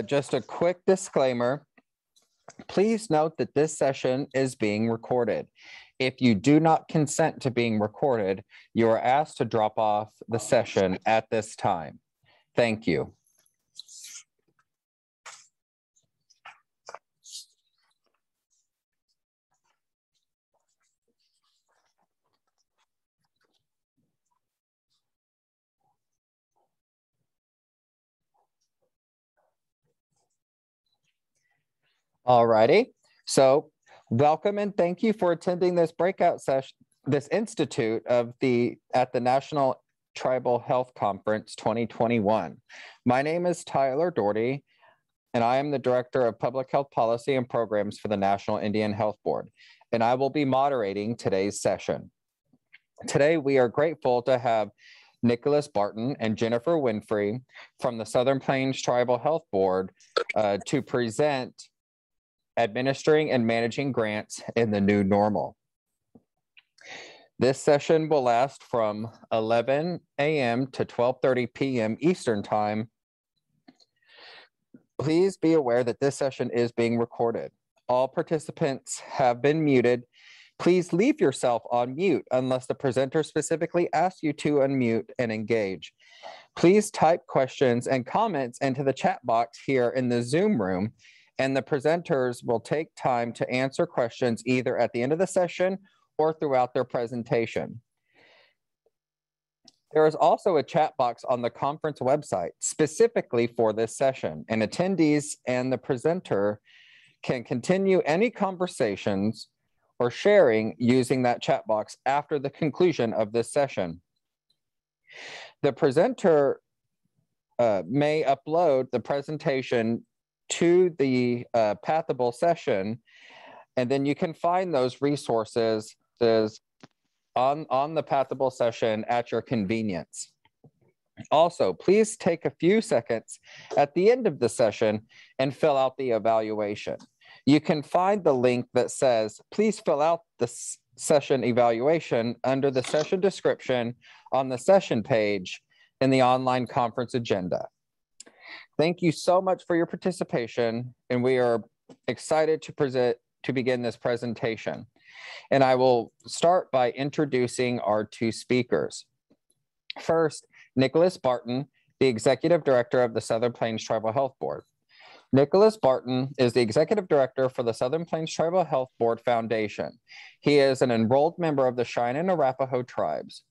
Just a quick disclaimer. Please note that this session is being recorded. If you do not consent to being recorded, you are asked to drop off the session at this time. Thank you. All righty. So welcome and thank you for attending this breakout session, this institute at the National Tribal Health Conference 2021. My name is Tyler Doherty, and I am the Director of Public Health Policy and Programs for the National Indian Health Board, and I will be moderating today's session. Today, we are grateful to have Nicholas Barton and Jennifer Winfrey from the Southern Plains Tribal Health Board to present Administering and Managing Grants in the New Normal. This session will last from 11 a.m. to 12:30 p.m. Eastern Time. Please be aware that this session is being recorded. All participants have been muted. Please leave yourself on mute unless the presenter specifically asks you to unmute and engage. Please type questions and comments into the chat box here in the Zoom room, and the presenters will take time to answer questions either at the end of the session or throughout their presentation. There is also a chat box on the conference website specifically for this session, and attendees and the presenter can continue any conversations or sharing using that chat box after the conclusion of this session. The presenter may upload the presentation to the Pathable session, and then you can find those resources on the Pathable session at your convenience. Also, please take a few seconds at the end of the session and fill out the evaluation. You can find the link that says, please fill out the session evaluation under the session description on the session page in the online conference agenda. Thank you so much for your participation, and we are excited to begin this presentation. And I will start by introducing our two speakers. First, Nicholas Barton, the Executive Director of the Southern Plains Tribal Health Board. Nicholas Barton is the Executive Director for the Southern Plains Tribal Health Board Foundation. He is an enrolled member of the Cheyenne and Arapaho tribes.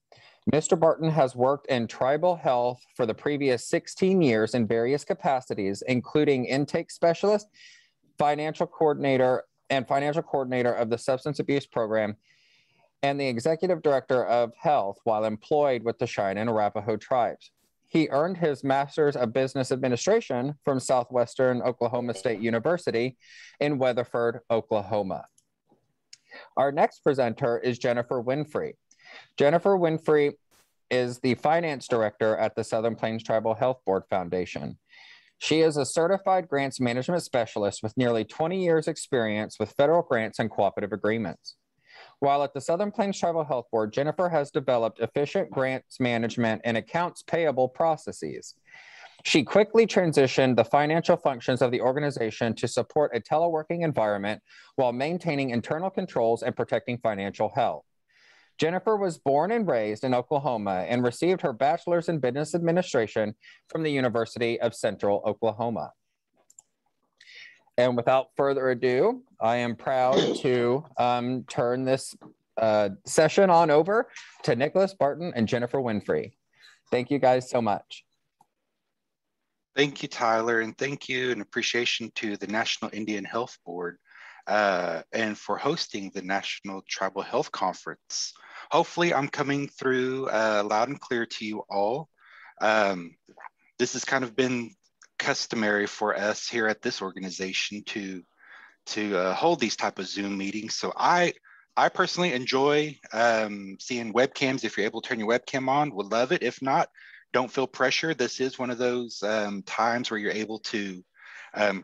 Mr. Barton has worked in tribal health for the previous 16 years in various capacities, including intake specialist, financial coordinator of the substance abuse program, and the executive director of health while employed with the Cheyenne and Arapaho tribes. He earned his Master's of Business Administration from Southwestern Oklahoma State University in Weatherford, Oklahoma. Our next presenter is Jennifer Winfrey. Jennifer Winfrey is the finance director at the Southern Plains Tribal Health Board Foundation. She is a certified grants management specialist with nearly 20 years experience with federal grants and cooperative agreements. While at the Southern Plains Tribal Health Board, Jennifer has developed efficient grants management and accounts payable processes. She quickly transitioned the financial functions of the organization to support a teleworking environment while maintaining internal controls and protecting financial health. Jennifer was born and raised in Oklahoma and received her bachelor's in business administration from the University of Central Oklahoma. And without further ado, I am proud to turn this session on over to Nicholas Barton and Jennifer Winfrey. Thank you guys so much. Thank you, Tyler, and thank you and appreciation to the National Indian Health Board and for hosting the National Tribal Health Conference. Hopefully I'm coming through loud and clear to you all. This has kind of been customary for us here at this organization to hold these type of Zoom meetings. So I personally enjoy seeing webcams. If you're able to turn your webcam on, would love it. If not, don't feel pressure. This is one of those times where you're able to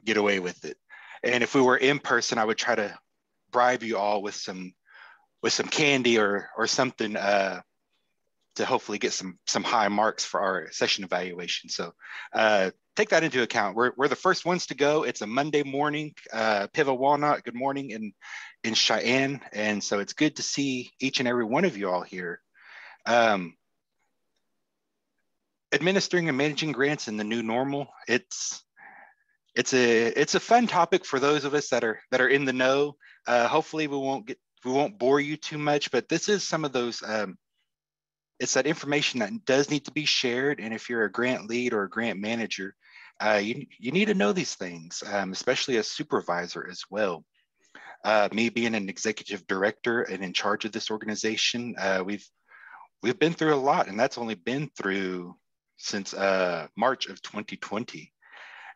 get away with it. And if we were in person, I would try to bribe you all with some candy or something hopefully get some high marks for our session evaluation. So take that into account. We're the first ones to go. It's a Monday morning. Piva Walnut, good morning in Cheyenne. And so it's good to see each and every one of you all here. Administering and managing grants in the new normal. It's a fun topic for those of us that are in the know. Hopefully we won't bore you too much, but this is some of those. It's that information that does need to be shared. And if you're a grant lead or a grant manager, you need to know these things, especially as supervisor as well. Me being an executive director and in charge of this organization, we've been through a lot, and that's only been through since March of 2020.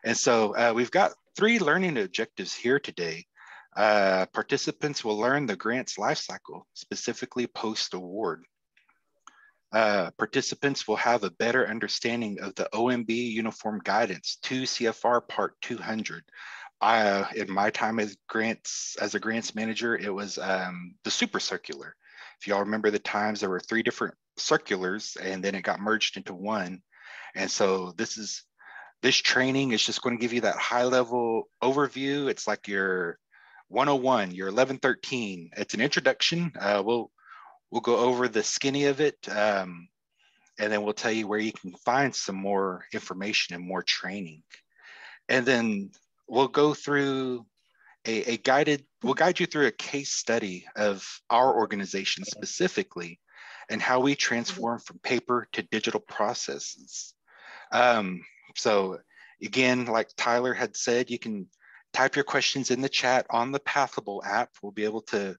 And so we've got 3 learning objectives here today. Participants will learn the grant's life cycle, specifically post-award. Participants will have a better understanding of the OMB Uniform Guidance 2 CFR Part 200. In my time as a grants manager, it was the super circular. If y'all remember the times, there were 3 different circulars and then it got merged into one. And so this training is just going to give you that high level overview. It's like your 101, your 1113. It's an introduction. We'll go over the skinny of it, and then we'll tell you where you can find some more information and more training. And then we'll go through we'll guide you through a case study of our organization specifically and how we transform from paper to digital processes. So again, like Tyler had said, you can type your questions in the chat on the Pathable app. We'll be able to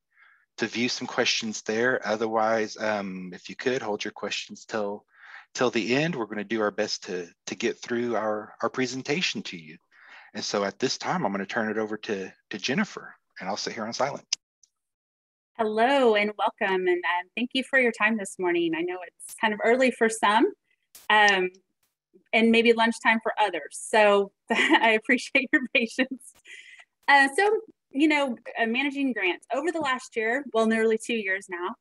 view some questions there. Otherwise, if you could hold your questions till the end, we're going to do our best to get through our presentation to you. And so at this time, I'm going to turn it over to Jennifer, and I'll sit here on silent. Hello and welcome, and thank you for your time this morning. I know it's kind of early for some, and maybe lunchtime for others. So I appreciate your patience. Managing grants. Over the last year, well, nearly 2 years now,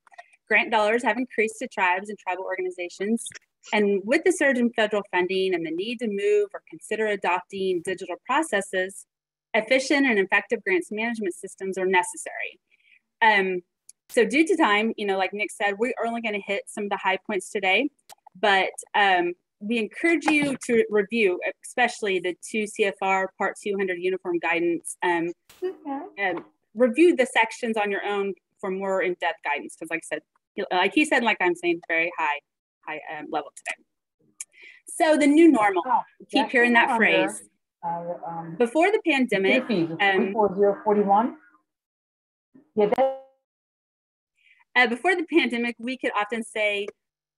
grant dollars have increased to tribes and tribal organizations. And with the surge in federal funding and the need to move or consider adopting digital processes, efficient and effective grants management systems are necessary. So due to time, like Nick said, we're only going to hit some of the high points today, but we encourage you to review, especially the 2 CFR Part 200 Uniform Guidance, and review the sections on your own for more in-depth guidance. Because like he said, like I'm saying, very high level today. So the new normal, keep hearing that phrase. Before the pandemic, 44041. Before the pandemic, we could often say,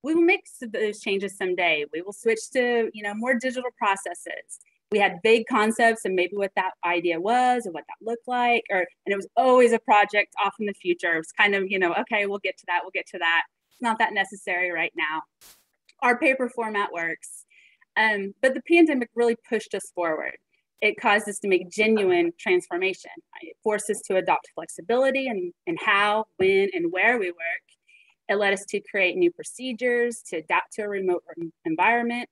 we will make those changes someday. We will switch to, more digital processes. We had vague concepts and maybe what that idea was or what that looked like, and it was always a project off in the future. It was kind of, okay, we'll get to that. It's not that necessary right now. Our paper format works. But the pandemic really pushed us forward. It caused us to make genuine transformation. It forced us to adopt flexibility in how, when, and where we work. It led us to create new procedures, to adapt to a remote environment.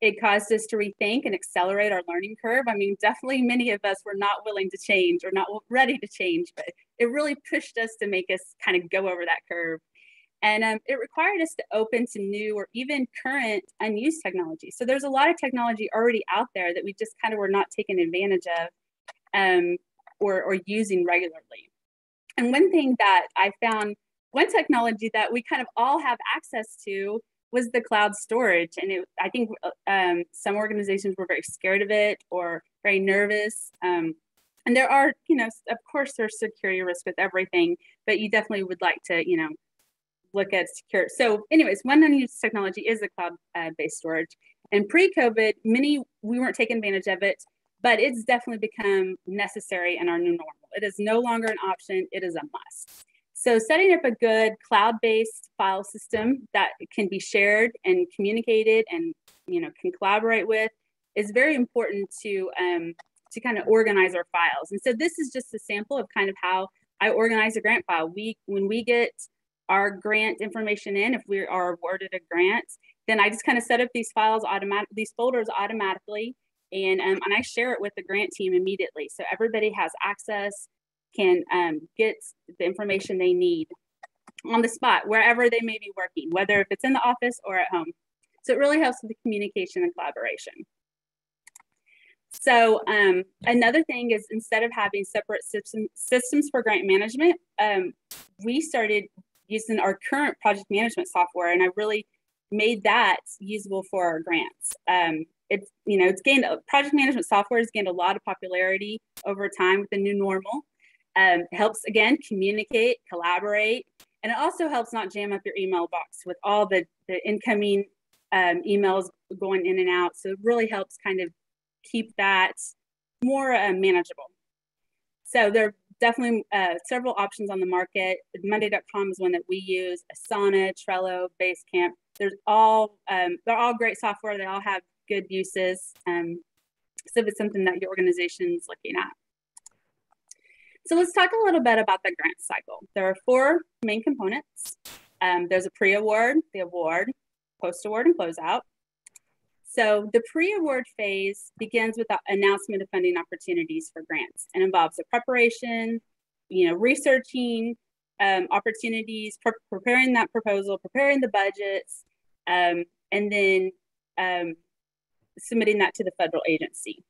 It caused us to rethink and accelerate our learning curve. I mean, definitely many of us were not willing to change or not ready to change, but it really pushed us to make us kind of go over that curve. And it required us to open to new or even current unused technology. So there's a lot of technology already out there that we just kind of were not taking advantage of or using regularly. And one thing that I found, one technology that we kind of all have access to was the cloud storage. And I think some organizations were very scared of it or very nervous. And there are, of course, there's security risk with everything, but you definitely would like to, look at secure. So anyways, one unused technology is the cloud-based storage. And pre-COVID, we weren't taking advantage of it, but it's definitely become necessary in our new normal. It is no longer an option, it is a must. So setting up a good cloud-based file system that can be shared and communicated and can collaborate with is very important to kind of organize our files. And so this is just a sample of kind of how I organize a grant file. When we get our grant information in, if we are awarded a grant, then I just kind of set up these files these folders automatically, and I share it with the grant team immediately. So everybody has access, can get the information they need on the spot, wherever they may be working, whether if it's in the office or at home. So it really helps with the communication and collaboration. So another thing is, instead of having separate systems for grant management, we started using our current project management software, and I really made that usable for our grants. It's gained, project management software has gained a lot of popularity over time with the new normal. It helps, again, communicate, collaborate, and it also helps not jam up your email box with all the incoming emails going in and out. So it really helps kind of keep that more manageable. So there are definitely several options on the market. Monday.com is one that we use, Asana, Trello, Basecamp. They're all great software. They all have good uses. So if it's something that your organization is looking at. So let's talk a little bit about the grant cycle. There are 4 main components. There's a pre-award, the award, post-award, and closeout. So the pre-award phase begins with the announcement of funding opportunities for grants and involves the preparation, researching opportunities, preparing that proposal, preparing the budgets, and then submitting that to the federal agency.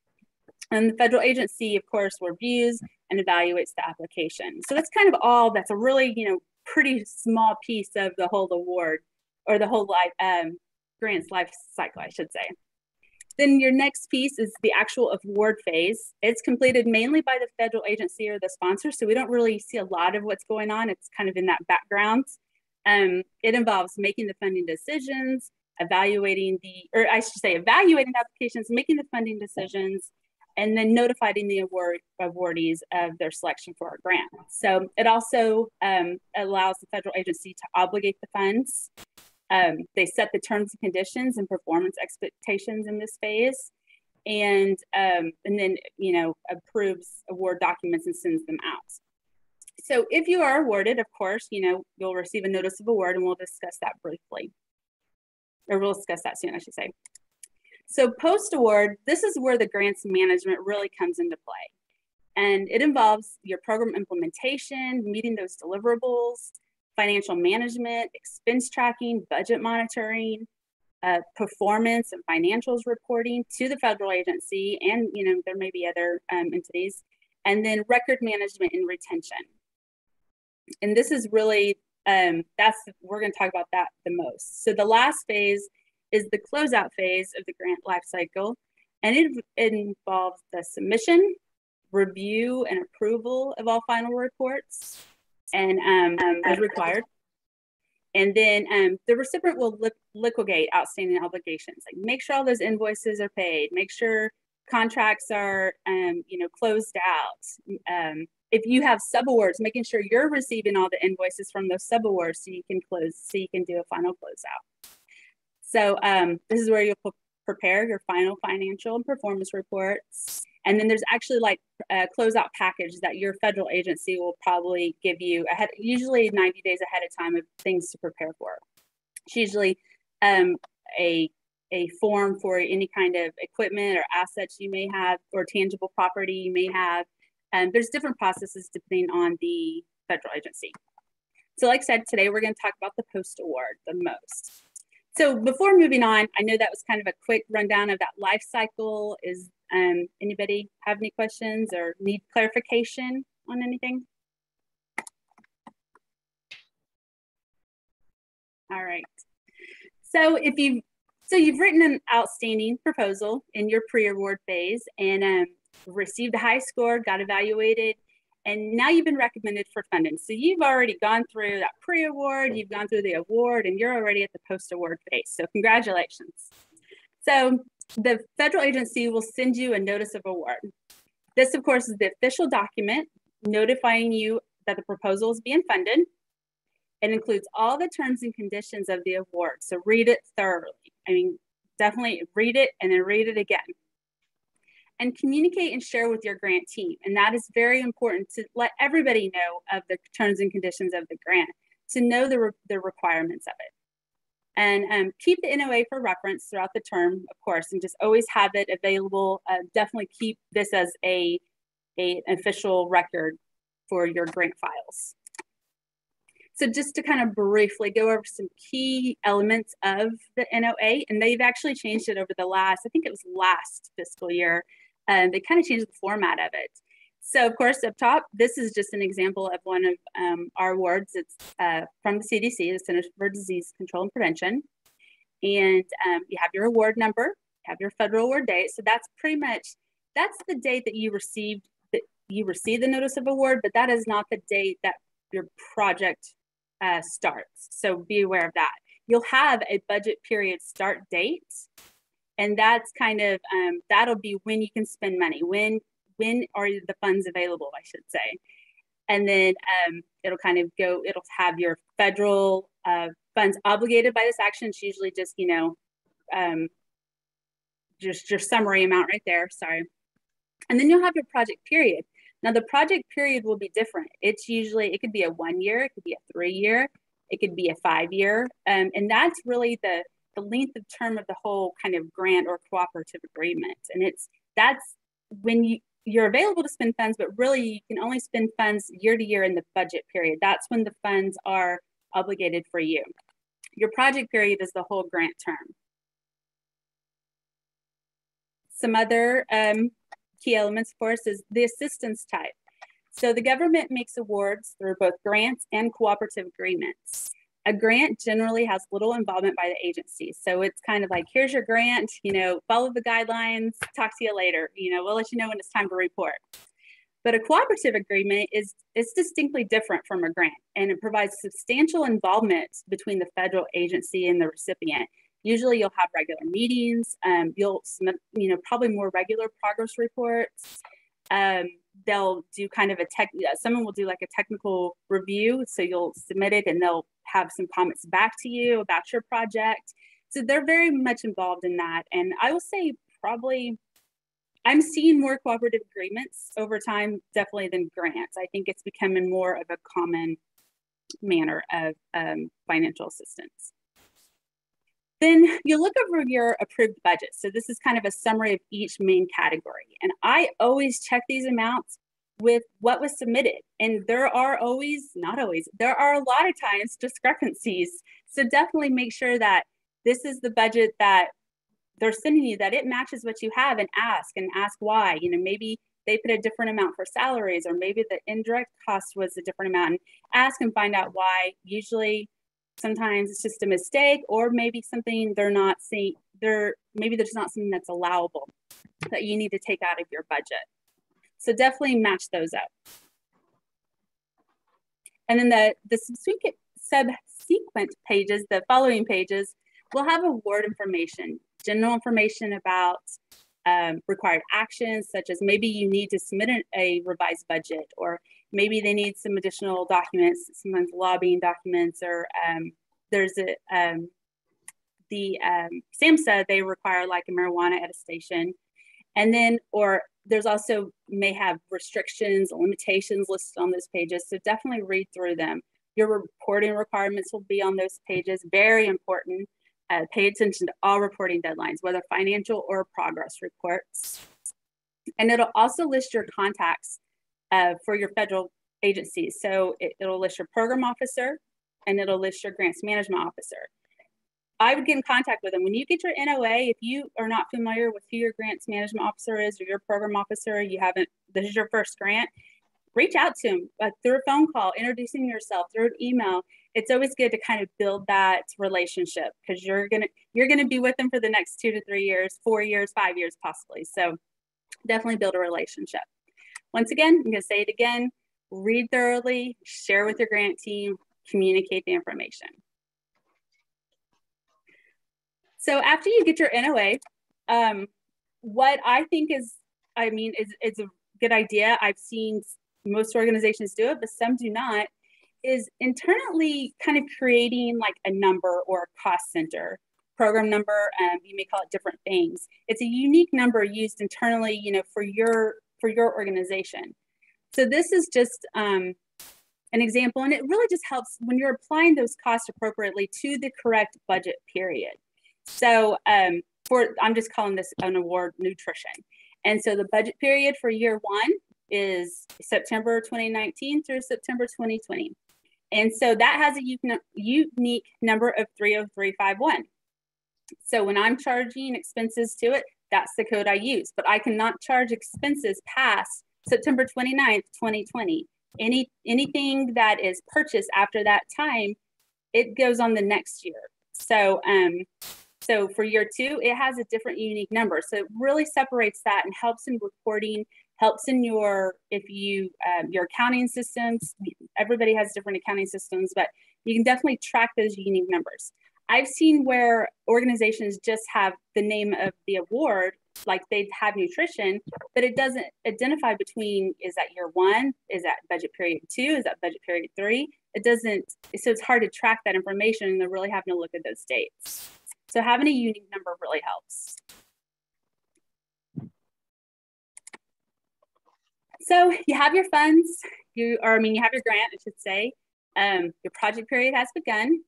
And the federal agency, of course, reviews and evaluates the application. So that's kind of all. That's a really, pretty small piece of the whole award, or the whole grants life cycle, I should say. Then your next piece is the actual award phase. It's completed mainly by the federal agency or the sponsor, so we don't really see a lot of what's going on. It's kind of in that background. It involves making the funding decisions, evaluating applications, making the funding decisions, and then notifying the awardees of their selection for our grant. So it also allows the federal agency to obligate the funds. They set the terms and conditions and performance expectations in this phase, and then approves award documents and sends them out. So if you are awarded, of course, you'll receive a notice of award, and we'll discuss that briefly, or we'll discuss that soon, I should say. So post-award, this is where the grants management really comes into play. And it involves your program implementation, meeting those deliverables, financial management, expense tracking, budget monitoring, performance and financials reporting to the federal agency, and there may be other entities, and then record management and retention. And this is really, we're going to talk about that the most. So the last phase is the closeout phase of the grant life cycle, and it involves the submission, review, and approval of all final reports, and as required. And then the recipient will liquidate outstanding obligations, like make sure all those invoices are paid, make sure contracts are closed out. If you have subawards, making sure you're receiving all the invoices from those subawards so you can do a final closeout. So this is where you'll prepare your final financial and performance reports. And then there's actually a closeout package that your federal agency will probably give you usually 90 days ahead of time of things to prepare for. It's usually a form for any kind of equipment or assets you may have, or tangible property you may have. There's different processes depending on the federal agency. So like I said, today we're going to talk about the post-award the most. So before moving on, I know that was kind of a quick rundown of that life cycle. Is anybody have any questions or need clarification on anything? All right. So you've written an outstanding proposal in your pre-award phase and received a high score, got evaluated, and now you've been recommended for funding. So you've already gone through that pre-award, you've gone through the award, and you're already at the post-award phase. So congratulations. So the federal agency will send you a notice of award. This, of course, is the official document notifying you that the proposal is being funded. It includes all the terms and conditions of the award. So read it thoroughly. I mean, definitely read it and then read it again. And communicate and share with your grant team. And that is very important to let everybody know of the terms and conditions of the grant. to know the requirements of it. And keep the NOA for reference throughout the term, of course, and just always have it available. Definitely keep this as an official record for your grant files. So just to kind of briefly go over some key elements of the NOA, and they've actually changed it over the last, I think it was last fiscal year, they kind of changed the format of it. So of course, up top, this is just an example of one of our awards. It's from the CDC, the Centers for Disease Control and Prevention. And you have your award number, you have your federal award date. So that's pretty much, that's the date that you received the notice of award, but that is not the date that your project starts. So be aware of that. You'll have a budget period start date, and that's kind of, that'll be when you can spend money. When are the funds available, I should say. And then it'll kind of go, it'll have your federal funds obligated by this action. It's usually just, you know, just your summary amount right there, sorry. And then you'll have your project period. Now the project period will be different. It's usually, it could be a 1 year, it could be a 3 year, it could be a 5 year. And that's really the length of term of the whole kind of grant or cooperative agreement. And that's when you're available to spend funds, but really you can only spend funds year to year in the budget period. That's when the funds are obligated for you. Your project period is the whole grant term. Some other key elements, of course, is the assistance type. So the government makes awards through both grants and cooperative agreements. A grant generally has little involvement by the agency. So it's kind of like, here's your grant, you know, follow the guidelines, talk to you later. You know, we'll let you know when it's time to report. But a cooperative agreement is distinctly different from a grant, and it provides substantial involvement between the federal agency and the recipient. Usually you'll have regular meetings, you'll submit, you know, probably more regular progress reports. They'll do kind of someone will do like a technical review. So you'll submit it and they'll have some comments back to you about your project. So they're very much involved in that. And I will say probably, I'm seeing more cooperative agreements over time, definitely than grants. I think it's becoming more of a common manner of financial assistance. Then you look over your approved budget. So this is kind of a summary of each main category. And I always check these amounts with what was submitted. And there are always, not always, there are a lot of times discrepancies. So definitely make sure that this is the budget that they're sending you, that it matches what you have, and ask why. You know, maybe they put a different amount for salaries, or maybe the indirect cost was a different amount, and ask and find out why. Usually, sometimes it's just a mistake, or maybe something they're not seeing, maybe there's not something that's allowable that you need to take out of your budget. So definitely match those up. And then the subsequent pages, the following pages, will have award information, general information about required actions, such as maybe you need to submit a revised budget, or maybe they need some additional documents, sometimes lobbying documents, or there's the SAMHSA, they require like a marijuana attestation. And then, or there's also may have restrictions, limitations listed on those pages. So definitely read through them. Your reporting requirements will be on those pages, very important. Pay attention to all reporting deadlines, whether financial or progress reports. And it'll also list your contacts for your federal agencies. So it'll list your program officer, and it'll list your grants management officer. I would get in contact with them. When you get your NOA, if you are not familiar with who your grants management officer is, or your program officer, this is your first grant, reach out to them through a phone call, introducing yourself, through an email. It's always good to kind of build that relationship, because you're gonna be with them for the next 2 to 3 years, 4 years, 5 years possibly. So definitely build a relationship. Once again, I'm gonna say it again, read thoroughly, share with your grant team, communicate the information. So after you get your NOA, what I think is a good idea, I've seen most organizations do it, but some do not, is internally kind of creating like a number or a cost center, program number, you may call it different things. It's a unique number used internally, for your organization. So this is just an an example, and it really just helps when you're applying those costs appropriately to the correct budget period. So I'm just calling this an award nutrition. And so the budget period for year one is September 2019 through September 2020. And so that has a unique number of 30351. So when I'm charging expenses to it, that's the code I use, but I cannot charge expenses past September 29th, 2020. Anything that is purchased after that time, it goes on the next year. So so for year two, it has a different unique number. So it really separates that and helps in reporting, helps in your accounting systems. Everybody has different accounting systems, but you can definitely track those unique numbers. I've seen where organizations just have the name of the award, like they have nutrition, but it doesn't identify between, is that year one? Is that budget period two? Is that budget period three? It doesn't, so it's hard to track that information, and they're really having to look at those dates. So having a unique number really helps. So you have your funds, you have your grant, I should say. Your project period has begun,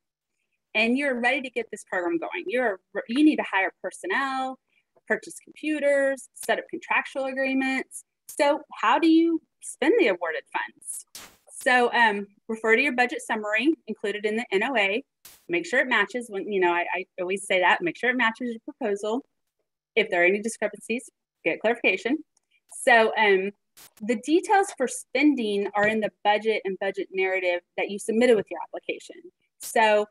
and you're ready to get this program going. You need to hire personnel, purchase computers, set up contractual agreements. So how do you spend the awarded funds? So refer to your budget summary included in the NOA. Make sure it matches. I always say that, make sure it matches your proposal. If there are any discrepancies, get clarification. So the details for spending are in the budget and budget narrative that you submitted with your application. So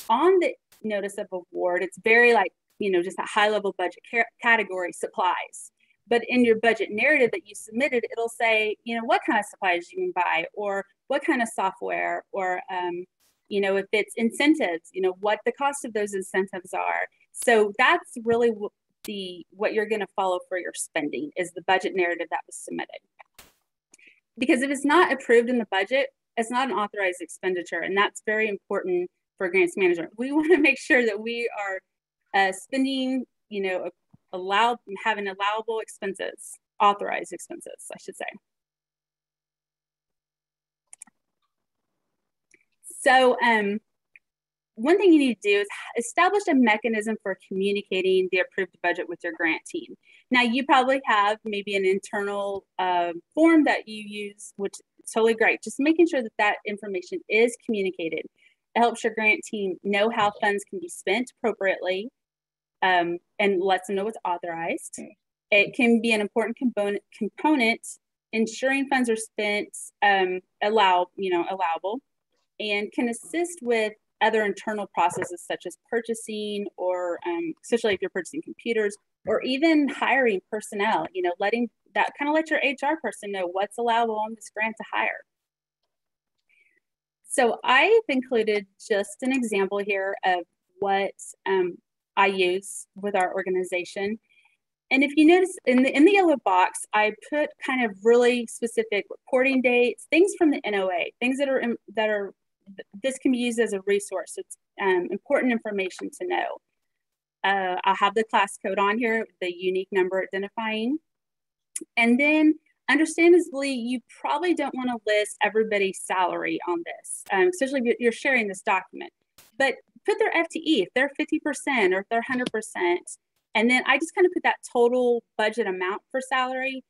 on the notice of award, it's very just a high level budget category, supplies. But in your budget narrative that you submitted, it'll say, what kind of supplies you can buy, or what kind of software, or, if it's incentives, what the cost of those incentives are. So that's really what you're going to follow for your spending, is the budget narrative that was submitted. Because if it's not approved in the budget, it's not an authorized expenditure. And that's very important for grants management. We want to make sure that we are spending, having allowable expenses, authorized expenses, I should say. So one thing you need to do is establish a mechanism for communicating the approved budget with your grant team. Now, you probably have maybe an internal form that you use, which is totally great. Just making sure that that information is communicated. It helps your grant team know how funds can be spent appropriately, and lets them know what's authorized. It can be an important component ensuring funds are spent allowable, and can assist with other internal processes such as purchasing, or especially if you're purchasing computers, or even hiring personnel, letting that let your HR person know what's allowable on this grant to hire. So I've included just an example here of what I use with our organization. And if you notice in the yellow box, I put kind of really specific reporting dates, things from the NOA, things that are this can be used as a resource. It's important information to know. I'll have the class code on here, the unique number identifying. And then understandably, you probably don't want to list everybody's salary on this, especially if you're sharing this document. But put their FTE, if they're 50% or if they're 100%. And then I just kind of put that total budget amount for salary.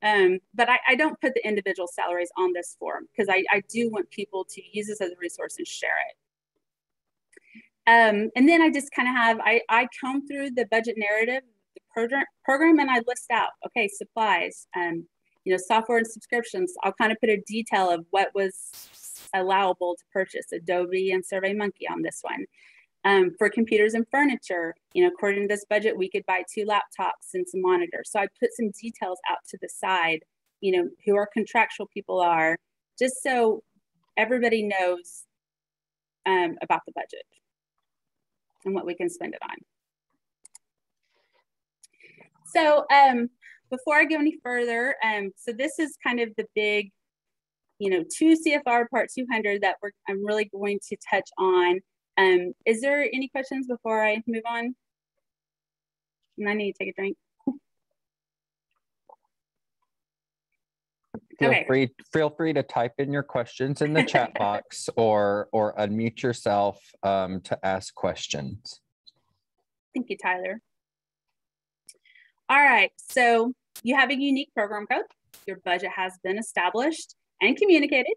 But I don't put the individual salaries on this form, because I do want people to use this as a resource and share it. And then I just kind of have, I comb through the budget narrative, the program, and I list out, okay, supplies, software and subscriptions. I'll kind of put a detail of what was allowable to purchase, Adobe and SurveyMonkey on this one. For computers and furniture, according to this budget, we could buy 2 laptops and some monitors. So I put some details out to the side, who our contractual people are, just so everybody knows about the budget and what we can spend it on. So before I go any further, so this is kind of the big, 2 CFR Part 200 that I'm really going to touch on. Is there any questions before I move on? And I need to take a drink. Feel free to type in your questions in the chat box or unmute yourself to ask questions. Thank you, Tyler. All right, so you have a unique program code. Your budget has been established and communicated,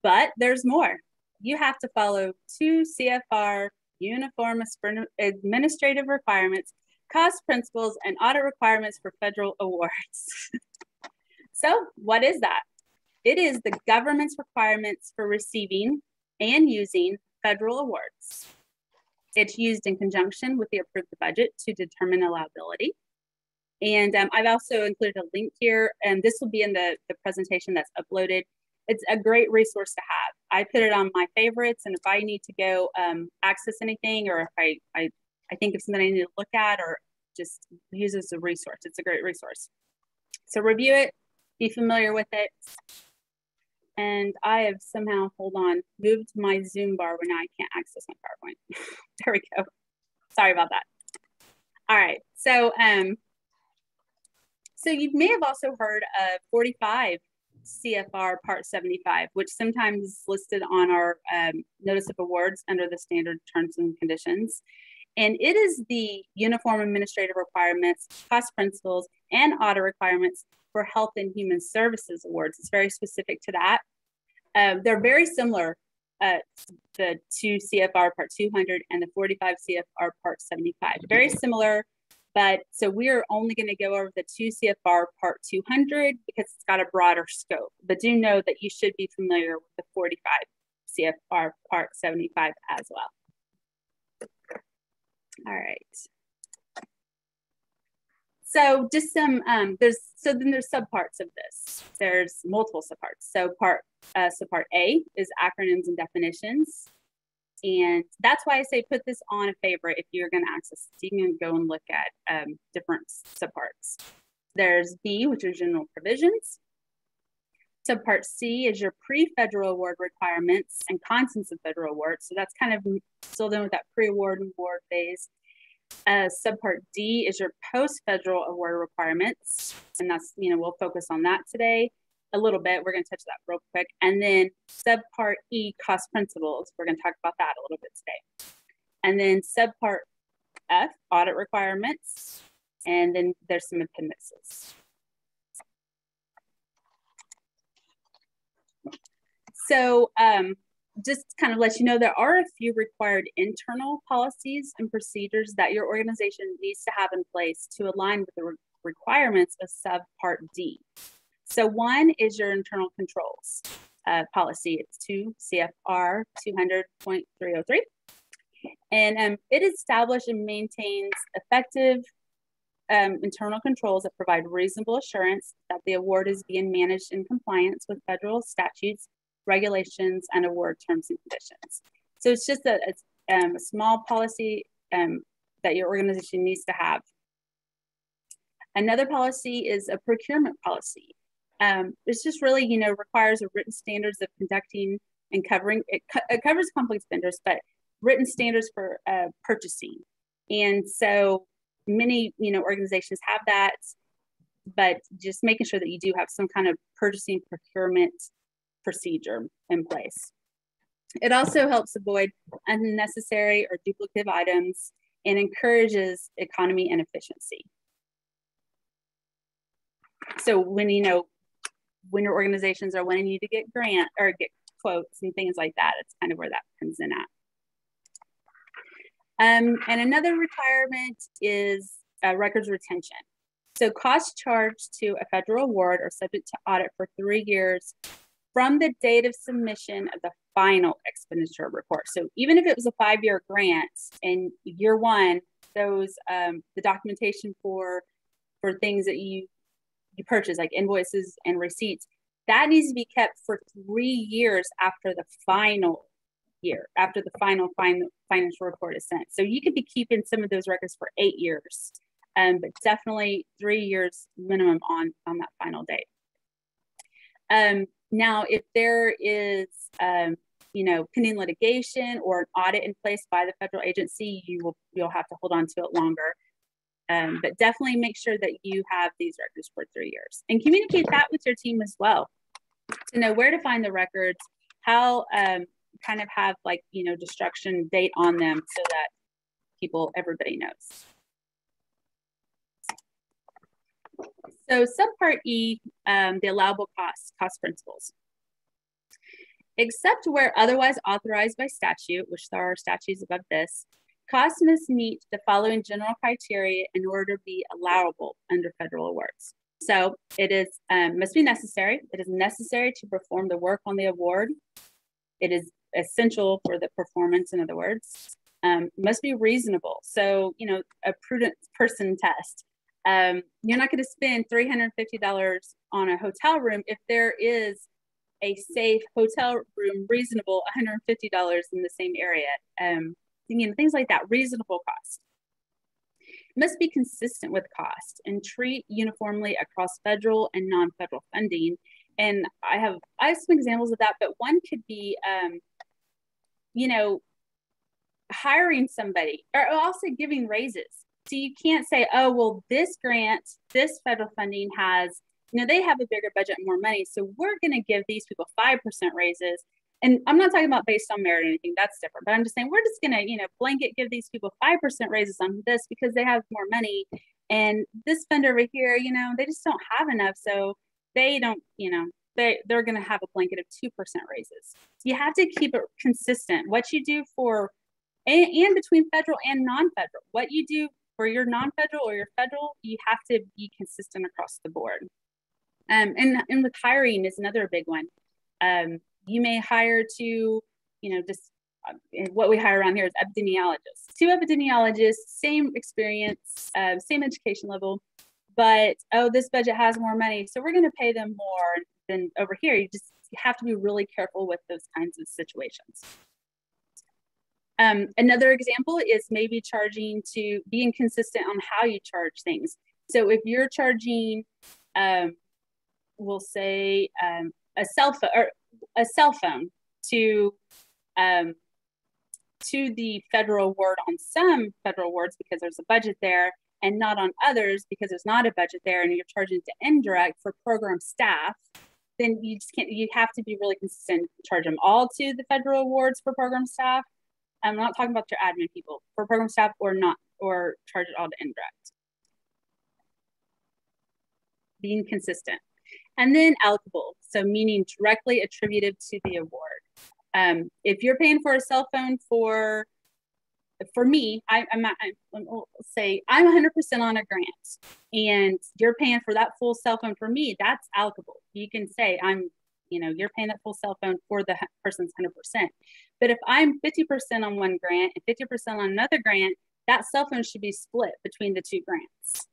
but there's more. You have to follow 2 CFR uniform administrative requirements, cost principles, and audit requirements for federal awards. So what is that? It is the government's requirements for receiving and using federal awards. It's used in conjunction with the approved budget to determine allowability. And I've also included a link here, and this will be in the presentation that's uploaded. It's a great resource to have. I put it on my favorites, and if I need to go access anything, or if I think of something I need to look at, or just use it as a resource, it's a great resource. So review it, be familiar with it. And I have somehow, moved my Zoom bar where now I can't access my PowerPoint. There we go. Sorry about that. All right, so so you may have also heard of 45 CFR Part 75, which sometimes is listed on our Notice of Awards under the standard terms and conditions. And it is the uniform administrative requirements, cost principles, and audit requirements for Health and Human Services Awards. It's very specific to that. They're very similar, the 2 CFR Part 200 and the 45 CFR Part 75. Very similar. But so we are only going to go over the 2 CFR Part 200 because it's got a broader scope. But do know that you should be familiar with the 45 CFR Part 75 as well. All right. So just some there's subparts of this. There's multiple subparts. So part A is acronyms and definitions. And that's why I say put this on a favorite if you're going to access it. You can go and look at different subparts. There's B, which are general provisions. Subpart C is your pre-federal award requirements and contents of federal awards. So that's kind of still done with that pre-award and award phase. Subpart D is your post-federal award requirements. And that's, we'll focus on that today a little bit. We're going to touch that real quick. And then subpart E, cost principles. We're going to talk about that a little bit today. And then subpart F, audit requirements. And then there's some appendices. So just kind of let you know, there are a few required internal policies and procedures that your organization needs to have in place to align with the requirements of subpart D. So one is your internal controls policy. It's 2 CFR 200.303. And it establishes and maintains effective internal controls that provide reasonable assurance that the award is being managed in compliance with federal statutes, regulations, and award terms and conditions. So it's just a small policy that your organization needs to have. Another policy is a procurement policy. It's just really, requires a written standards of conducting and covering, it covers complex vendors, but written standards for purchasing. And so many, organizations have that, but just making sure that you do have some kind of purchasing procurement procedure in place. It also helps avoid unnecessary or duplicative items and encourages economy and efficiency. So when when your organizations are wanting you to get grant or get quotes and things like that, it's kind of where that comes in at. And another requirement is records retention. So costs charged to a federal award are subject to audit for 3 years from the date of submission of the final expenditure report. So even if it was a 5-year grant, in year 1, those the documentation for things that you purchase, like invoices and receipts, that needs to be kept for 3 years after the final year, after the final financial report is sent. So you could be keeping some of those records for 8 years, but definitely 3 years minimum on that final date. Now, if there is, pending litigation or an audit in place by the federal agency, you'll have to hold on to it longer. But definitely make sure that you have these records for 3 years and communicate that with your team as well to know where to find the records, how kind of have like, you know, destruction date on them so that everybody knows. So subpart E, the allowable cost principles. Except where otherwise authorized by statute, which there are statutes above this, costs must meet the following general criteria in order to be allowable under federal awards. So it is must be necessary. It is necessary to perform the work on the award. It is essential for the performance, in other words. Must be reasonable. So, you know, a prudent person test. You're not going to spend $350 on a hotel room if there is a safe hotel room, reasonable $150 in the same area. You know, things like that, reasonable cost. Must be consistent with cost and treat uniformly across federal and non-federal funding. And I have some examples of that, but one could be, you know, hiring somebody, or also giving raises. So you can't say, oh, well, this grant, this federal funding has, you know, they have a bigger budget and more money, so we're going to give these people 5% raises. And I'm not talking about based on merit or anything, that's different, but I'm just saying we're just going to, you know, blanket give these people 5% raises on this because they have more money. And this fund over here, you know, they just don't have enough. So they don't, you know, they're going to have a blanket of 2% raises. You have to keep it consistent. What you do for, and between federal and non-federal, what you do for your non-federal or your federal, you have to be consistent across the board. And with hiring is another big one. You may hire two, you know, just what we hire around here is epidemiologists. 2 epidemiologists, same experience, same education level, but, oh, this budget has more money, so we're going to pay them more than over here. You have to be really careful with those kinds of situations. Another example is maybe being consistent on how you charge things. So if you're charging, we'll say a cell phone to the federal award on some federal awards because there's a budget there, and not on others because there's not a budget there, and you're charging to indirect for program staff, then you just can't. You have to be really consistent. Charge them all to the federal awards for program staff. I'm not talking about your admin people, for program staff, or not, or charge it all to indirect. Being consistent. And then allocable, so meaning directly attributed to the award. If you're paying for a cell phone for me, I'll say I'm 100% on a grant, and you're paying for that full cell phone for me, that's allocable. You can say you're paying that full cell phone for the person's 100%. But if I'm 50% on one grant and 50% on another grant, that cell phone should be split between the 2 grants.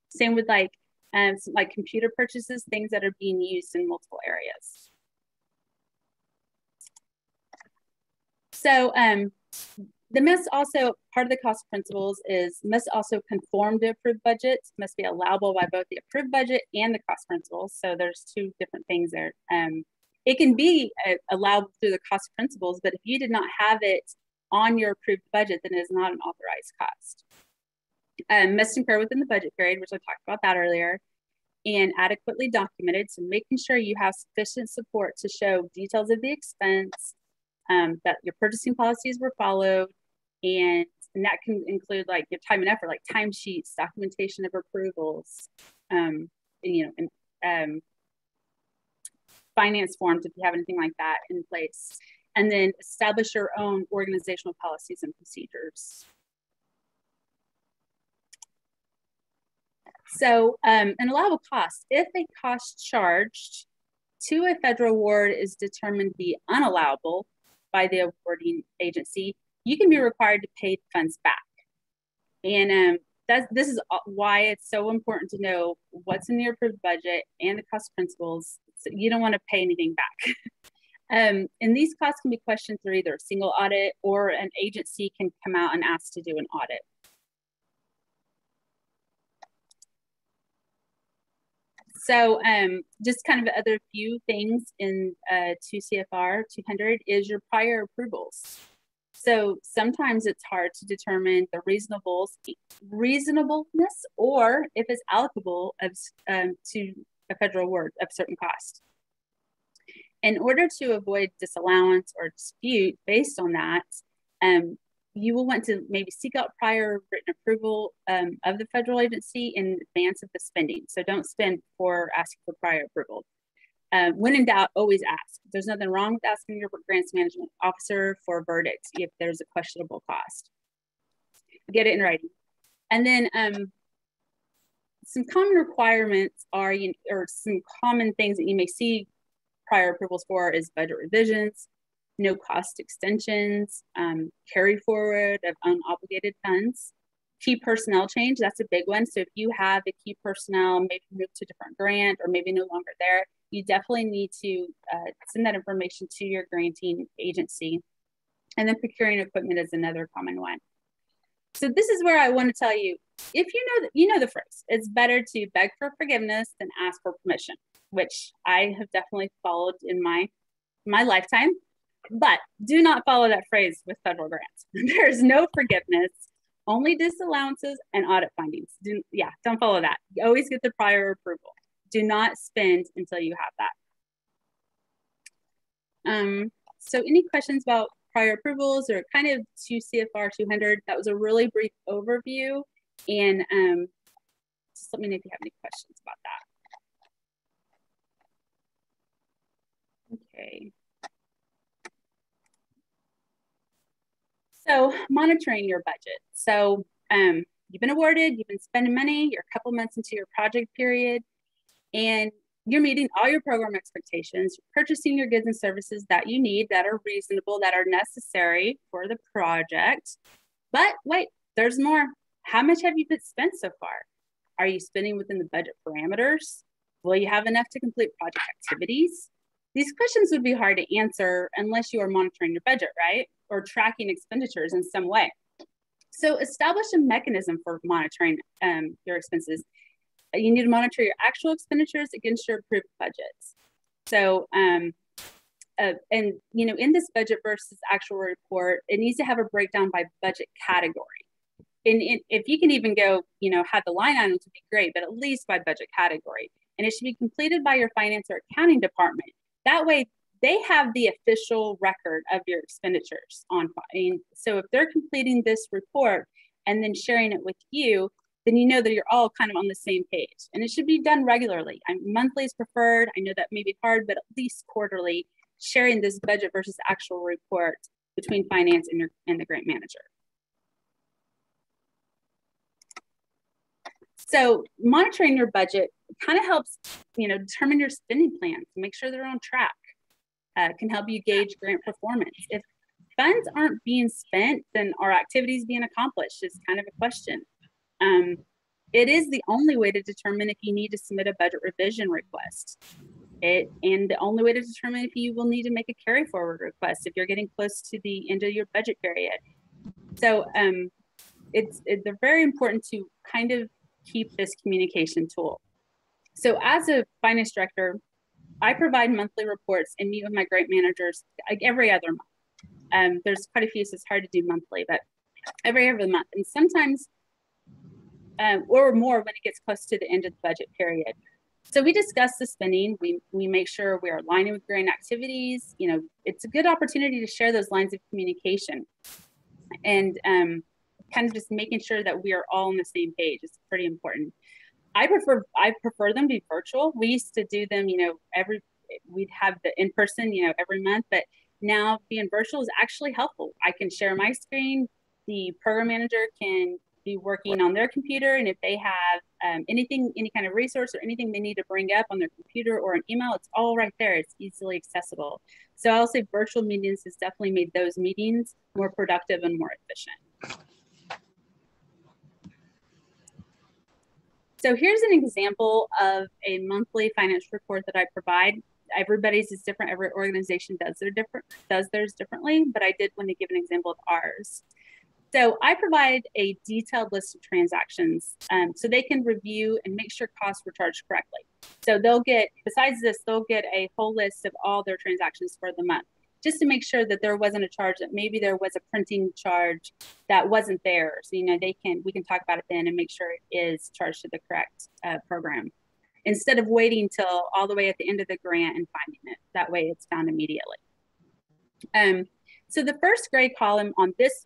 Same with like computer purchases, things that are being used in multiple areas. So the must also, part of the cost principles is must also conform to approved budgets, must be allowable by both the approved budget and the cost principles. So there's 2 different things there. It can be allowed through the cost principles, but if you did not have it on your approved budget, then it is not an authorized cost. Must incur within the budget period, which I talked about that earlier, and adequately documented. So making sure you have sufficient support to show details of the expense, that your purchasing policies were followed, and that can include like your time and effort, like timesheets, documentation of approvals, finance forms if you have anything like that in place, and then establish your own organizational policies and procedures. So an allowable cost, if a cost charged to a federal award is determined to be unallowable by the awarding agency, you can be required to pay the funds back. And this is why it's so important to know what's in your approved budget and the cost principles. So you don't want to pay anything back. And these costs can be questioned through either a single audit, or an agency can come out and ask to do an audit. So just kind of other few things in 2 CFR 200 is your prior approvals. So sometimes it's hard to determine the reasonableness or if it's allocable of, to a federal award of certain cost. In order to avoid disallowance or dispute based on that, you will want to maybe seek out prior written approval of the federal agency in advance of the spending. So don't spend before asking for prior approval. When in doubt, always ask. There's nothing wrong with asking your grants management officer for a verdict if there's a questionable cost. Get it in writing. And then some common requirements are, or some common things that you may see prior approvals for is budget revisions, no cost extensions, carry forward of unobligated funds, key personnel change, that's a big one. So if you have a key personnel, maybe moved to a different grant or maybe no longer there, you definitely need to send that information to your granting agency. And then procuring equipment is another common one. So this is where I want to tell you, if you know the phrase, it's better to beg for forgiveness than ask for permission, which I have definitely followed in my lifetime. But do not follow that phrase with federal grants. There's no forgiveness, only disallowances and audit findings. Don't follow that. You always get the prior approval. Do not spend until you have that. So any questions about prior approvals or kind of to CFR 200? That was a really brief overview. And just let me know if you have any questions about that. Okay. So monitoring your budget. So you've been awarded, you've been spending money, you're a couple months into your project period, and you're meeting all your program expectations, you're purchasing your goods and services that you need, that are reasonable, that are necessary for the project. But wait, there's more. How much have you spent so far? Are you spending within the budget parameters? Will you have enough to complete project activities? These questions would be hard to answer unless you are monitoring your budget, right? Or tracking expenditures in some way. So establish a mechanism for monitoring your expenses. You need to monitor your actual expenditures against your approved budgets. So, in this budget versus actual report, it needs to have a breakdown by budget category. And if you can even go, have the line items would be great, but at least by budget category. And it should be completed by your finance or accounting department. That way, they have the official record of your expenditures on file. So if they're completing this report and then sharing it with you, then you know that you're all kind of on the same page. And it should be done regularly. Monthly is preferred. I know that may be hard, but at least quarterly, sharing this budget versus actual report between finance and the grant manager. So monitoring your budget kind of helps, determine your spending plans, make sure they're on track. Can help you gauge grant performance. If funds aren't being spent, then are activities being accomplished is kind of a question. It is the only way to determine if you need to submit a budget revision request. And the only way to determine if you will need to make a carry forward request if you're getting close to the end of your budget period. So they're very important to kind of keep this communication tool. So as a finance director, I provide monthly reports and meet with my grant managers like every other month. There's quite a few, so it's hard to do monthly, but every other month. And sometimes, or more when it gets close to the end of the budget period. So we discuss the spending. We make sure we're aligning with grant activities. It's a good opportunity to share those lines of communication. And kind of just making sure that we are all on the same page is pretty important. I prefer them to be virtual. We used to do them, we'd have the in-person, every month, but now being virtual is actually helpful. I can share my screen. The program manager can be working on their computer. And if they have any kind of resource or anything they need to bring up on their computer or an email, it's all right there. It's easily accessible. So I'll say virtual meetings has definitely made those meetings more productive and more efficient. So here's an example of a monthly finance report that I provide. Everybody's is different. Every organization does theirs differently, but I did want to give an example of ours. So I provide a detailed list of transactions so they can review and make sure costs were charged correctly. So besides this, they'll get a whole list of all their transactions for the month. just to make sure that there wasn't a charge, that maybe there was a printing charge that wasn't there. So, we can talk about it then and make sure it is charged to the correct program, instead of waiting till all the way at the end of the grant and finding it. That way it's found immediately. So the first gray column on this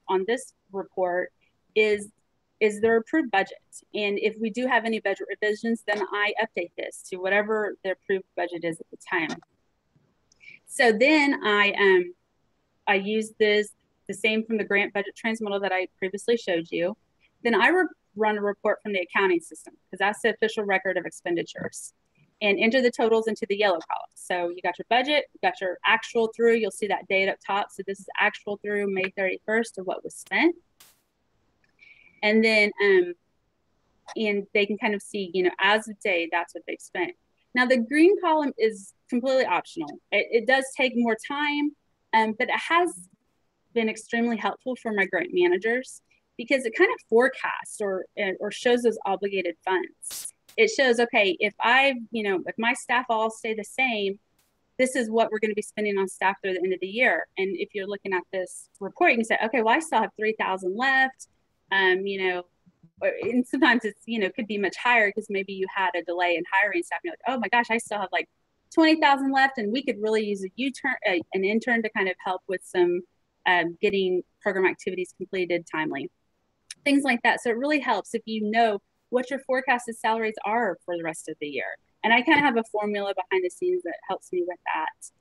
report is their approved budget. And if we do have any budget revisions, then I update this to whatever the approved budget is at the time. So then I use the same from the grant budget transmittal that I previously showed you. Then I run a report from the accounting system, because that's the official record of expenditures, and enter the totals into the yellow column. So you got your budget, you got your actual through, you'll see that date up top. So this is actual through May 31st of what was spent. And then, and they can kind of see, as of day, that's what they've spent. Now the green column is completely optional. It does take more time, but it has been extremely helpful for my grant managers, because it kind of forecasts or shows those obligated funds. It shows, okay, if if my staff all stay the same, this is what we're going to be spending on staff through the end of the year. And if you're looking at this report, you can say, okay, well, I still have 3,000 left. And sometimes it's, could be much higher, because maybe you had a delay in hiring staff. And you're like, oh my gosh, I still have like 20,000 left, and we could really use an intern to kind of help with some getting program activities completed timely, things like that. So it really helps if you know what your forecasted salaries are for the rest of the year. And I kind of have a formula behind the scenes that helps me with that.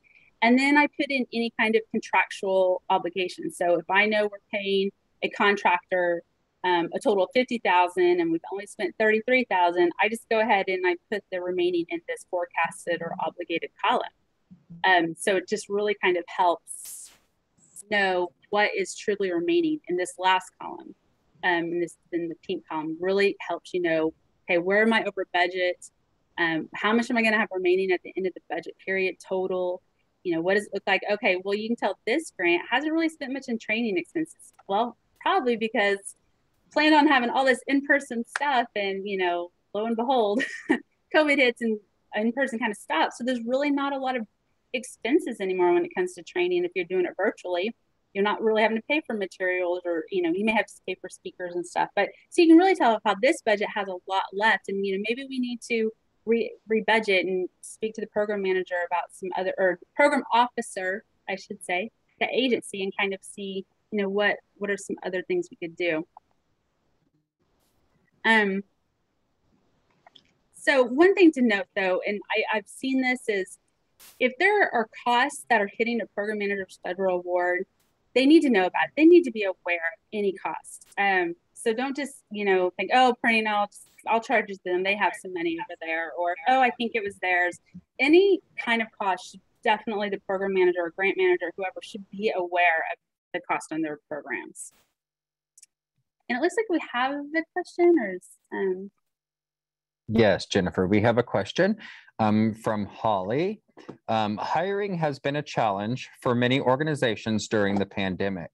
And then I put in any kind of contractual obligations. So if I know we're paying a contractor a total of $50,000 and we've only spent $33,000, I just go ahead and I put the remaining in this forecasted or obligated column. So it just really kind of helps know what is truly remaining in this last column. In the pink column really helps okay, where am I over budget? How much am I going to have remaining at the end of the budget period total? What does it look like? Okay, well, you can tell this grant hasn't really spent much in training expenses. Well, probably because planned on having all this in-person stuff, and lo and behold, COVID hits and in-person kind of stops. So there's really not a lot of expenses anymore when it comes to training. If you're doing it virtually, you're not really having to pay for materials, or you may have to pay for speakers and stuff. But so you can really tell how this budget has a lot left, and maybe we need to re-budget and speak to the program manager about some other, or program officer, I should say, the agency, and kind of see what are some other things we could do. So one thing to note though, and I've seen this, is if there are costs that are hitting a program manager's federal award, they need to know about it. They need to be aware of any cost. So don't just, think, oh, printing, I'll charge them. They have some money over there. Or, oh, I think it was theirs. Any kind of cost, definitely the program manager or grant manager, whoever, should be aware of the cost on their programs. And it looks like we have a question, or is, Yes, Jennifer, we have a question from Holly. Hiring has been a challenge for many organizations during the pandemic.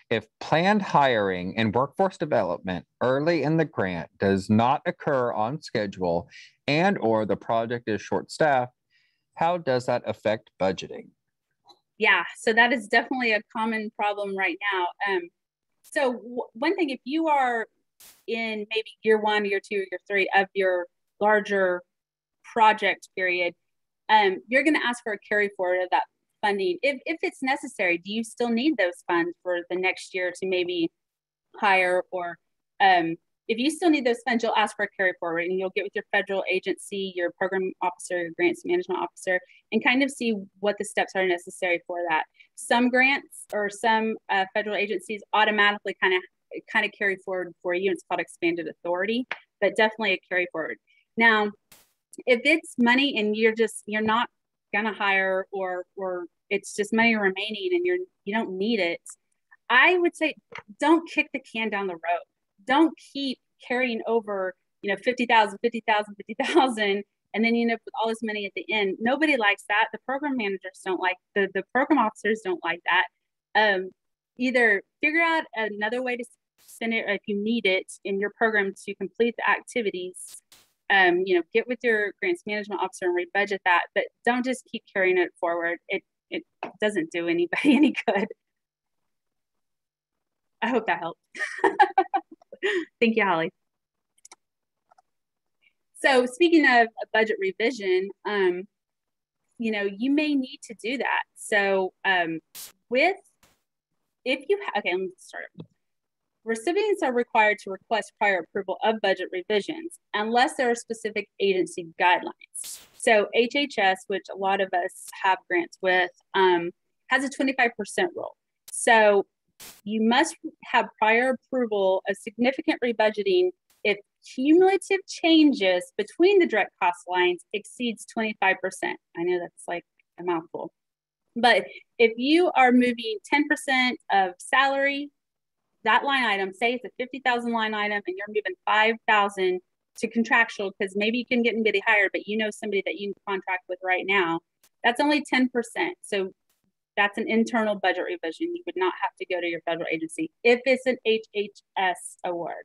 If planned hiring and workforce development early in the grant does not occur on schedule, and or the project is short-staffed, how does that affect budgeting? Yeah, so that is definitely a common problem right now. So one thing, if you are in maybe year 1, year 2, year 3 of your larger project period, you're going to ask for a carry forward of that funding if it's necessary. Do you still need those funds for the next year to maybe hire? Or if you still need those funds, you'll ask for a carry forward, and you'll get with your federal agency, your program officer, your grants management officer, and kind of see what the steps are necessary for that. Some grants or some federal agencies automatically kind of carry forward for you. It's called expanded authority, but definitely a carry forward. Now, if it's money and you're not gonna hire, or it's just money remaining and you don't need it, I would say don't kick the can down the road. Don't keep carrying over, 50,000, and then with all this money at the end. Nobody likes that. The program managers don't like, the program officers don't like that. Either figure out another way to spend it, if you need it in your program to complete the activities. Get with your grants management officer and rebudget that, but don't just keep carrying it forward. it doesn't do anybody any good. I hope that helped. Thank you, Holly. So speaking of a budget revision, you know, you may need to do that. So okay, let me start. Recipients are required to request prior approval of budget revisions unless there are specific agency guidelines. So HHS, which a lot of us have grants with, has a 25% rule. So you must have prior approval of significant rebudgeting if cumulative changes between the direct cost lines exceeds 25%. I know that's like a mouthful. But if you are moving 10% of salary, that line item, say it's a 50,000 line item and you're moving 5,000 to contractual because maybe you can get anybody hired, but you know somebody that you can contract with right now, that's only 10%. So that's an internal budget revision. You would not have to go to your federal agency if it's an HHS award.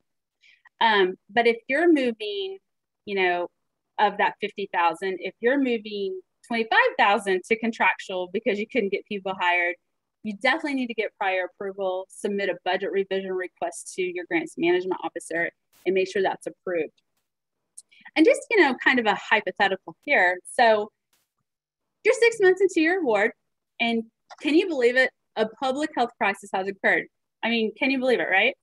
But if you're moving, you know, of that 50,000, if you're moving 25,000 to contractual because you couldn't get people hired, you definitely need to get prior approval, submit a budget revision request to your grants management officer and make sure that's approved. And just, you know, kind of a hypothetical here. So you're 6 months into your award and can you believe it? A public health crisis has occurred. I mean, can you believe it, right?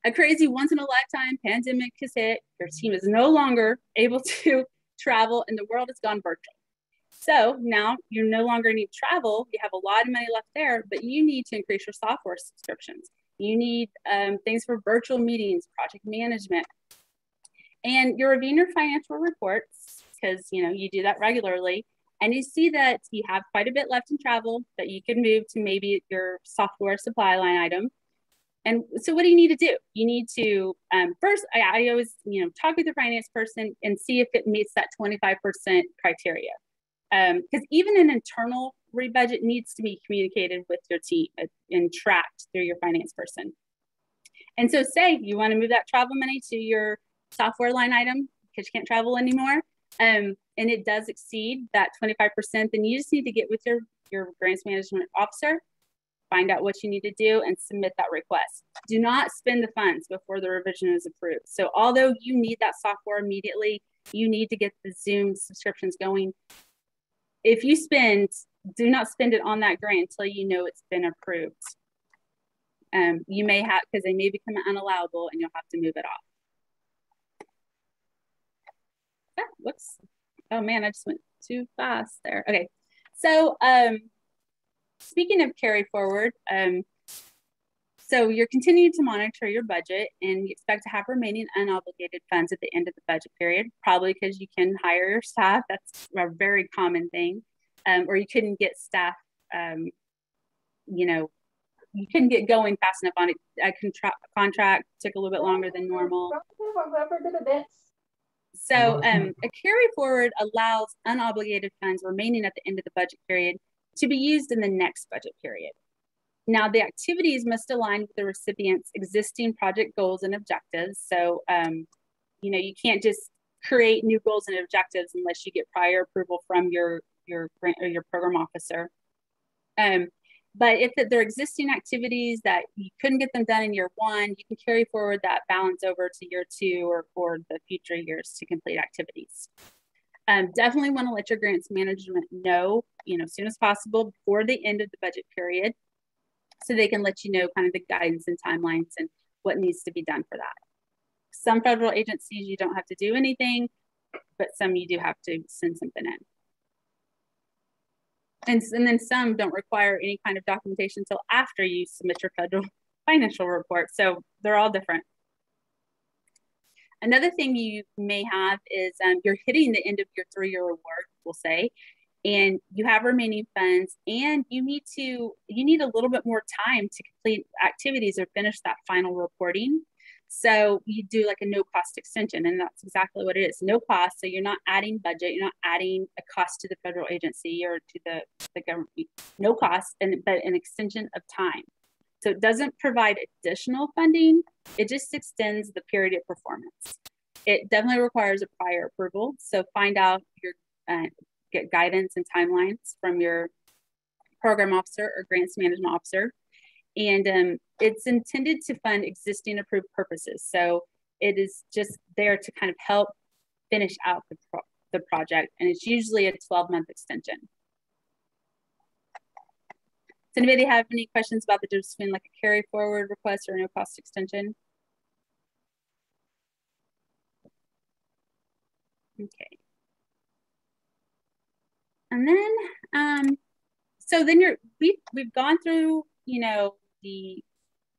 A crazy once in a lifetime pandemic has hit. Your team is no longer able to travel and the world has gone virtual. So now you no longer need travel. You have a lot of money left there, but you need to increase your software subscriptions. You need things for virtual meetings, project management. And you're reviewing your financial reports because, you know, you do that regularly. And you see that you have quite a bit left in travel that you could move to maybe your software supply line item. And so what do you need to do? You need to, first, I always, you know, talk with the finance person and see if it meets that 25% criteria. Because even an internal rebudget needs to be communicated with your team and tracked through your finance person. And so say you want to move that travel money to your software line item because you can't travel anymore, and it does exceed that 25%, then you just need to get with your grants management officer, find out what you need to do and submit that request. Do not spend the funds before the revision is approved. So although you need that software immediately, you need to get the Zoom subscriptions going. If you spend, do not spend it on that grant until you know it's been approved. You may have, because they may become unallowable and you'll have to move it off. Ah, whoops. Oh man, I just went too fast there. Okay, so speaking of carry forward, so you're continuing to monitor your budget and you expect to have remaining unobligated funds at the end of the budget period, probably because you can hire your staff. That's a very common thing. Or you couldn't get staff, you know, you couldn't get going fast enough on a contract, took a little bit longer than normal. So a carry forward allows unobligated funds remaining at the end of the budget period to be used in the next budget period. Now, the activities must align with the recipient's existing project goals and objectives. So, you know, you can't just create new goals and objectives unless you get prior approval from your grant or your program officer. But if they're existing activities that you couldn't get them done in year one, you can carry forward that balance over to year two or for the future years to complete activities. Definitely want to let your grants management know, you know, as soon as possible before the end of the budget period, so they can let you know kind of the guidance and timelines and what needs to be done for that. Some federal agencies, you don't have to do anything, but some you do have to send something in. And then some don't require any kind of documentation until after you submit your federal financial report. So they're all different. Another thing you may have is you're hitting the end of your 3-year award, we'll say, and you have remaining funds and you need a little bit more time to complete activities or finish that final reporting. So you do like a no cost extension, and that's exactly what it is, no cost. So you're not adding budget, you're not adding a cost to the federal agency or to the government, no cost, but an extension of time. So it doesn't provide additional funding, it just extends the period of performance. It definitely requires a prior approval. So find out get guidance and timelines from your program officer or grants management officer. And it's intended to fund existing approved purposes. So it is just there to kind of help finish out the project. And it's usually a 12-month extension. Does anybody have any questions about the difference between like a carry forward request or no cost extension? Okay. And then, so then we've gone through, you know, the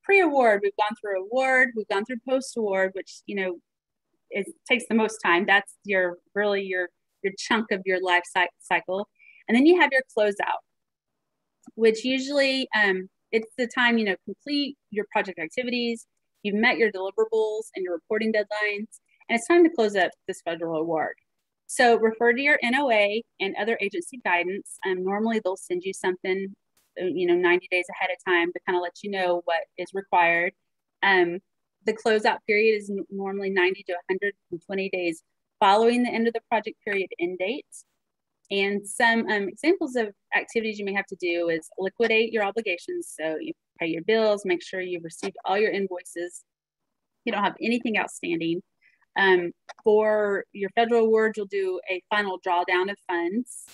pre-award, we've gone through award, we've gone through post-award, which, you know, it takes the most time. That's really your chunk of your life cycle. And then you have your closeout, which usually it's the time, you know, complete your project activities, you've met your deliverables and your reporting deadlines, and it's time to close up this federal award. So refer to your NOA and other agency guidance. Normally they'll send you something, you know, 90 days ahead of time to kind of let you know what is required. The closeout period is normally 90 to 120 days following the end of the project period end date. And some examples of activities you may have to do is liquidate your obligations. So you pay your bills, make sure you've received all your invoices. You don't have anything outstanding. For your federal award, you'll do a final drawdown of funds.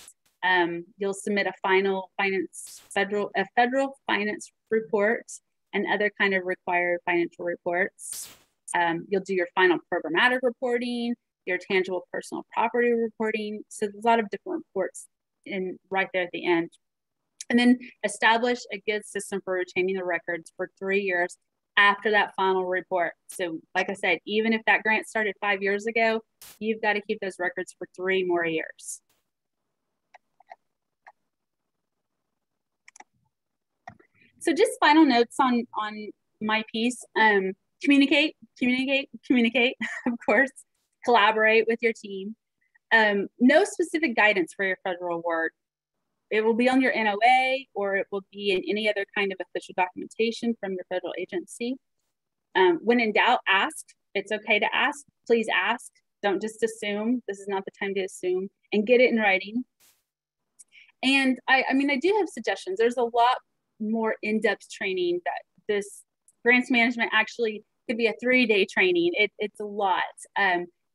You'll submit a federal finance report and other kind of required financial reports. You'll do your final programmatic reporting, your tangible personal property reporting. So there's a lot of different reports right there at the end. And then establish a good system for retaining the records for 3 years after that final report. So like I said, even if that grant started 5 years ago, you've got to keep those records for 3 more years. So just final notes on my piece. Communicate, of course. Collaborate with your team. No specific guidance for your federal award. It will be on your NOA or it will be in any other kind of official documentation from your federal agency. When in doubt, ask. It's okay to ask. Please ask. Don't just assume. This is not the time to assume, and get it in writing. And I mean, I do have suggestions. There's a lot more in-depth training that this grants management actually could be a 3-day training. It's a lot.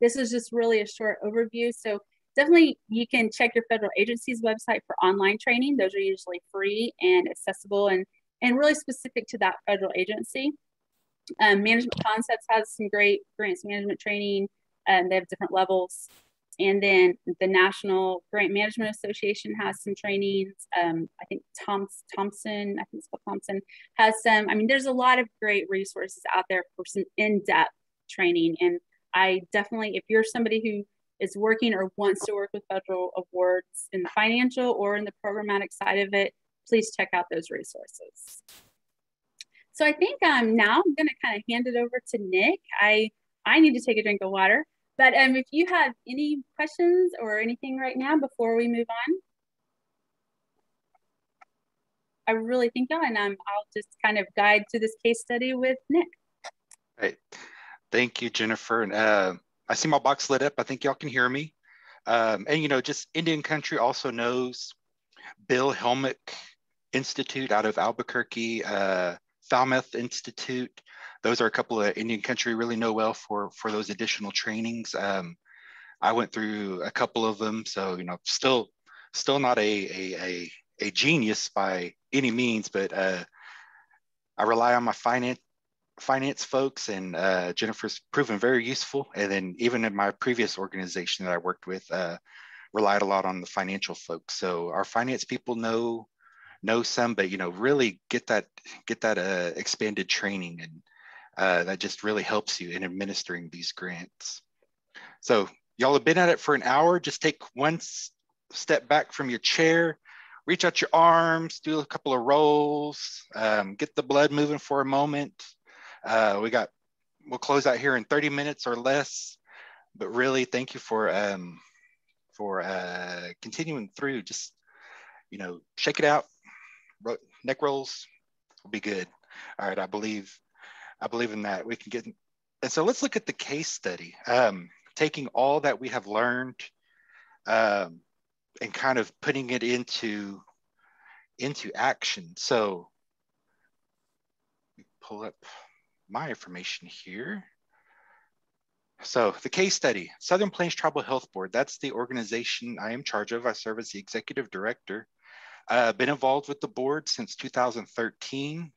This is just really a short overview. So definitely you can check your federal agency's website for online training. Those are usually free and accessible and really specific to that federal agency. Management Concepts has some great grants management training. They have different levels. And then the National Grant Management Association has some trainings. I think Thompson, I think it's called Thompson, has some. I mean, there's a lot of great resources out there for some in-depth training. And I definitely, if you're somebody who is working or wants to work with federal awards in the financial or in the programmatic side of it, please check out those resources. So I think now I'm going to kind of hand it over to Nick. I need to take a drink of water. But if you have any questions or anything right now before we move on, I really think so, and I'll just kind of guide to this case study with Nick. Right. Thank you, Jennifer. And I see my box lit up. I think y'all can hear me. And, you know, just Indian Country also knows Bill Helmick Institute out of Albuquerque, Falmouth Institute. Those are a couple of Indian Country really know well for those additional trainings. I went through a couple of them, so you know, still not a genius by any means, but I rely on my finance folks, and Jennifer's proven very useful. And then even in my previous organization that I worked with, relied a lot on the financial folks. So our finance people know some, but you know, really get that expanded training, and that just really helps you in administering these grants. So y'all have been at it for an hour. Just take one step back from your chair, reach out your arms, do a couple of rolls, get the blood moving for a moment. We'll close out here in 30 minutes or less, but really thank you for continuing through. Just, you know, shake it out, neck rolls will be good. All right, I believe in that. We can get, and so let's look at the case study. Taking all that we have learned and kind of putting it into into action. So pull up my information here. So the case study, Southern Plains Tribal Health Board, that's the organization I am in charge of. I serve as the executive director. Been involved with the board since 2013,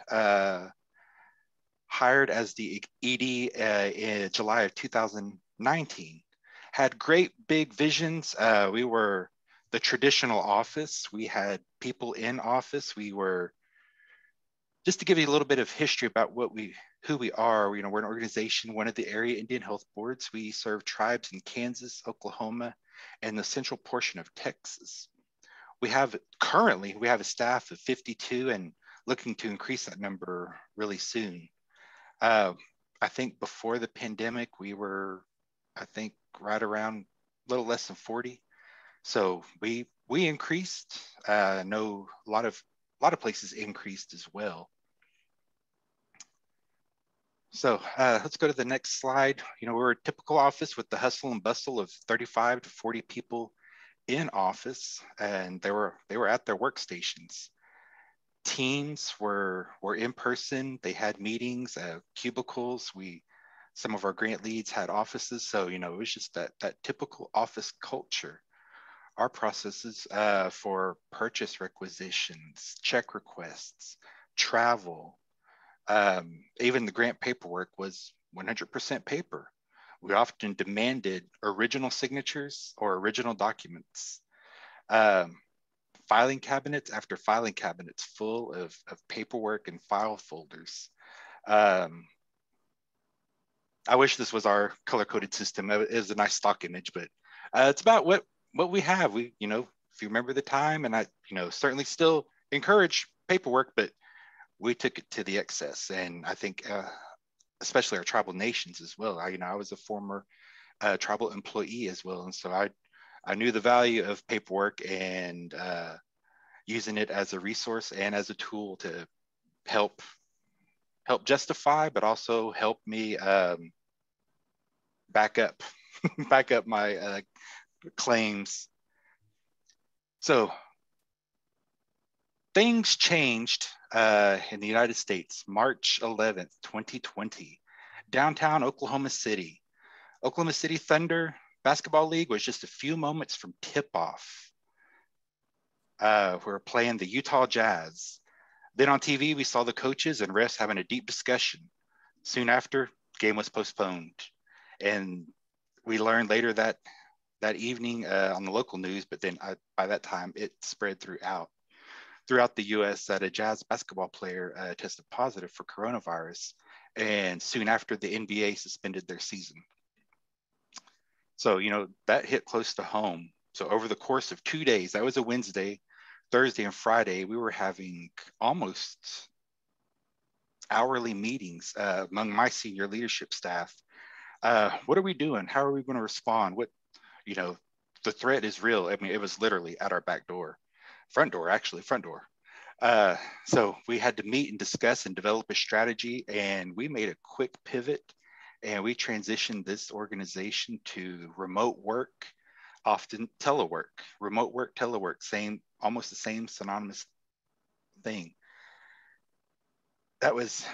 hired as the ED in July of 2019. Had great big visions. We were the traditional office. We had people in office. We were, just to give you a little bit of history about who we are, we're an organization, one of the area Indian health boards. We serve tribes in Kansas, Oklahoma, and the central portion of Texas. Currently, we have a staff of 52 and looking to increase that number really soon. I think before the pandemic, we were, I think, right around a little less than 40. So we increased. No, a lot of places increased as well. So let's go to the next slide. We're a typical office with the hustle and bustle of 35 to 40 people in office, and they were at their workstations. Teams were in person. They had meetings, cubicles. Some of our grant leads had offices. So, it was just that typical office culture. Our processes for purchase requisitions, check requests, travel, even the grant paperwork was 100% paper. We often demanded original signatures or original documents. Filing cabinets after filing cabinets full of paperwork and file folders. I wish this was our color-coded system. It is a nice stock image, but it's about what we have. If you remember the time, and I, certainly still encourage paperwork, but we took it to the excess. And I think, especially our tribal nations as well. I was a former tribal employee as well. And so I knew the value of paperwork and using it as a resource and as a tool to help justify, but also help me back up my claims. So things changed in the United States, March 11th, 2020, downtown Oklahoma City. Oklahoma City Thunder Basketball League was just a few moments from tip-off. We were playing the Utah Jazz. Then on TV, we saw the coaches and refs having a deep discussion. Soon after, game was postponed. And we learned later that evening on the local news, but then by that time, it spread throughout the U.S. that a Jazz basketball player tested positive for coronavirus. And soon after, the NBA suspended their season. So, that hit close to home. So over the course of 2 days, that was a Wednesday, Thursday and Friday, we were having almost hourly meetings among my senior leadership staff. What are we doing? How are we going to respond? The threat is real. I mean, it was literally at our back door, front door. So we had to meet and discuss and develop a strategy, and we made a quick pivot, and we transitioned this organization to remote work, often telework, remote work, telework, almost the same synonymous thing. That was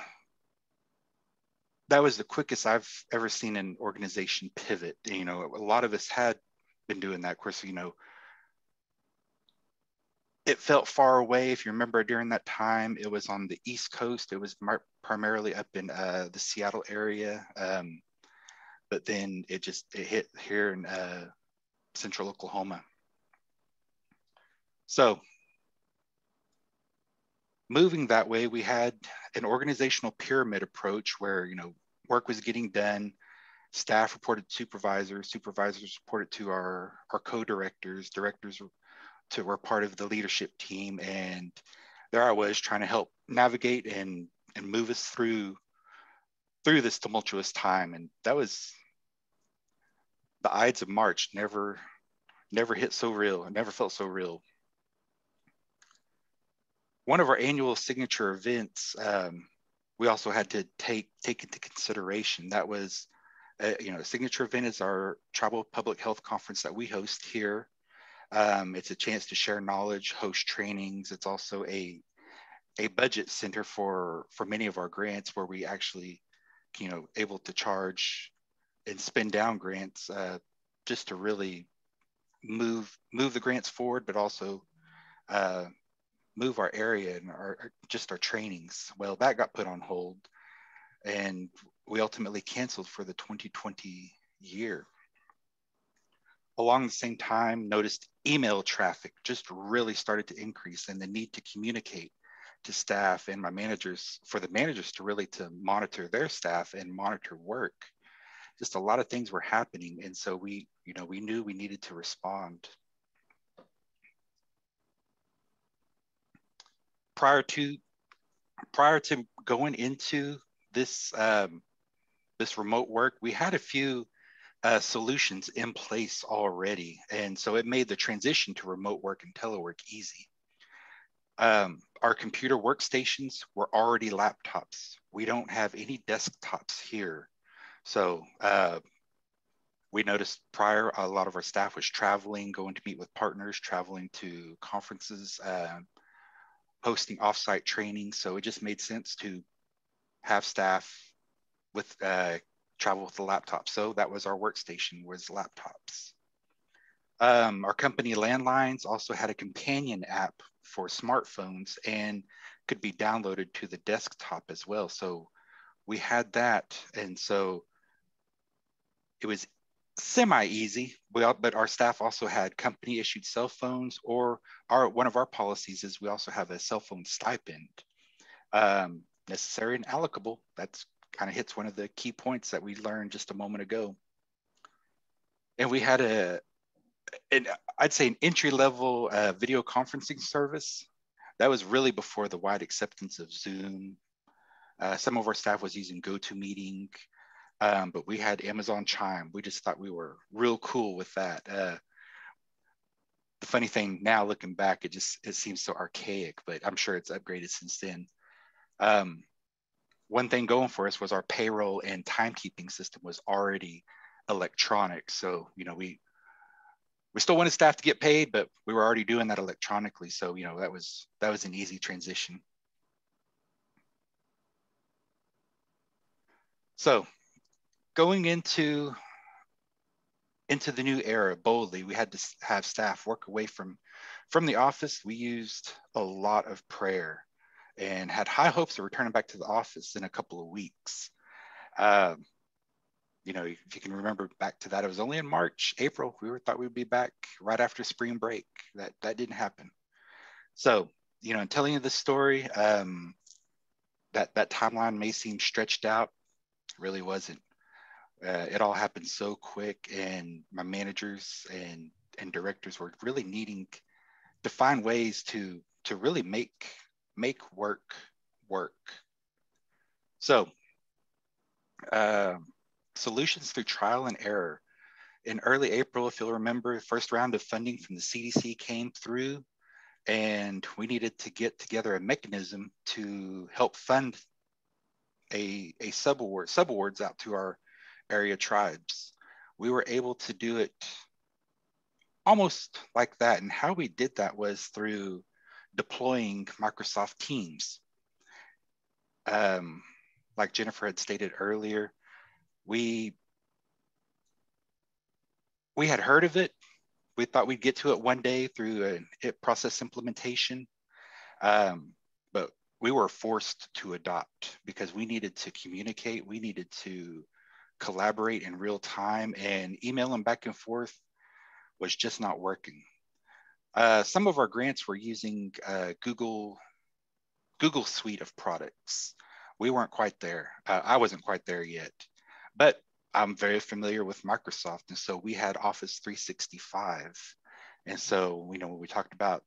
the quickest I've ever seen an organization pivot. A lot of us had been doing that. Of course, it felt far away. If you remember, during that time, it was on the East Coast. It was primarily up in the Seattle area. But then it hit here in central Oklahoma. So moving that way, we had an organizational pyramid approach where, work was getting done. Staff reported to supervisors reported to our co-directors, directors were part of the leadership team. And there I was trying to help navigate and move us through this tumultuous time. And that was the Ides of March. Never hit so real. It never felt so real. One of our annual signature events, we also had to take into consideration. That was, a signature event is our Tribal Public Health Conference that we host here. It's a chance to share knowledge, host trainings. It's also a budget center for many of our grants, where we actually, able to charge and spend down grants just to really move the grants forward, but also move our area and our trainings. Well, that got put on hold, and we ultimately canceled for the 2020 year. Along the same time, noticed email traffic just really started to increase, and the need to communicate to staff and for the managers to really to monitor their staff and monitor work. Just a lot of things were happening, and so we knew we needed to respond. Prior to going into this this remote work, we had a few solutions in place already, and so it made the transition to remote work and telework easy. Our computer workstations were already laptops. We don't have any desktops here. So we noticed prior, a lot of our staff was traveling, going to meet with partners, traveling to conferences, hosting offsite training. So it just made sense to have staff with travel with the laptop. So that was our workstation, was laptops. Our company landlines also had a companion app for smartphones and could be downloaded to the desktop as well. So we had that. And so it was semi-easy, but our staff also had company issued cell phones, or one of our policies is we also have a cell phone stipend, necessary and allocable. That's kind of hits one of the key points that we learned just a moment ago. And we had I'd say an entry-level video conferencing service. That was really before the wide acceptance of Zoom. Some of our staff was using GoToMeeting, but we had Amazon Chime. We just thought we were real cool with that. The funny thing now, looking back, it seems so archaic, but I'm sure it's upgraded since then. One thing going for us was our payroll and timekeeping system was already electronic. So, we still wanted staff to get paid, but we were already doing that electronically. So, that was an easy transition. So going into the new era boldly, we had to have staff work away from the office. We used a lot of prayer and had high hopes of returning back to the office in a couple of weeks. If you can remember back to that, it was only in March, April, thought we'd be back right after spring break. That didn't happen. So, in telling you this story, that timeline may seem stretched out. It really wasn't. It all happened so quick, and my managers and directors were really needing to find ways to really make work. So, solutions through trial and error. In early April, if you'll remember, the first round of funding from the CDC came through, and we needed to get together a mechanism to help fund a subawards out to our area tribes. We were able to do it almost like that. And how we did that was through deploying Microsoft Teams. Like Jennifer had stated earlier, we had heard of it. We thought we'd get to it one day through a process implementation, but we were forced to adopt because we needed to communicate. We needed to collaborate in real time, and emailing back and forth was just not working. Some of our grants were using Google suite of products. We weren't quite there. I wasn't quite there yet, but I'm very familiar with Microsoft. And so we had Office 365. And so, when we talked about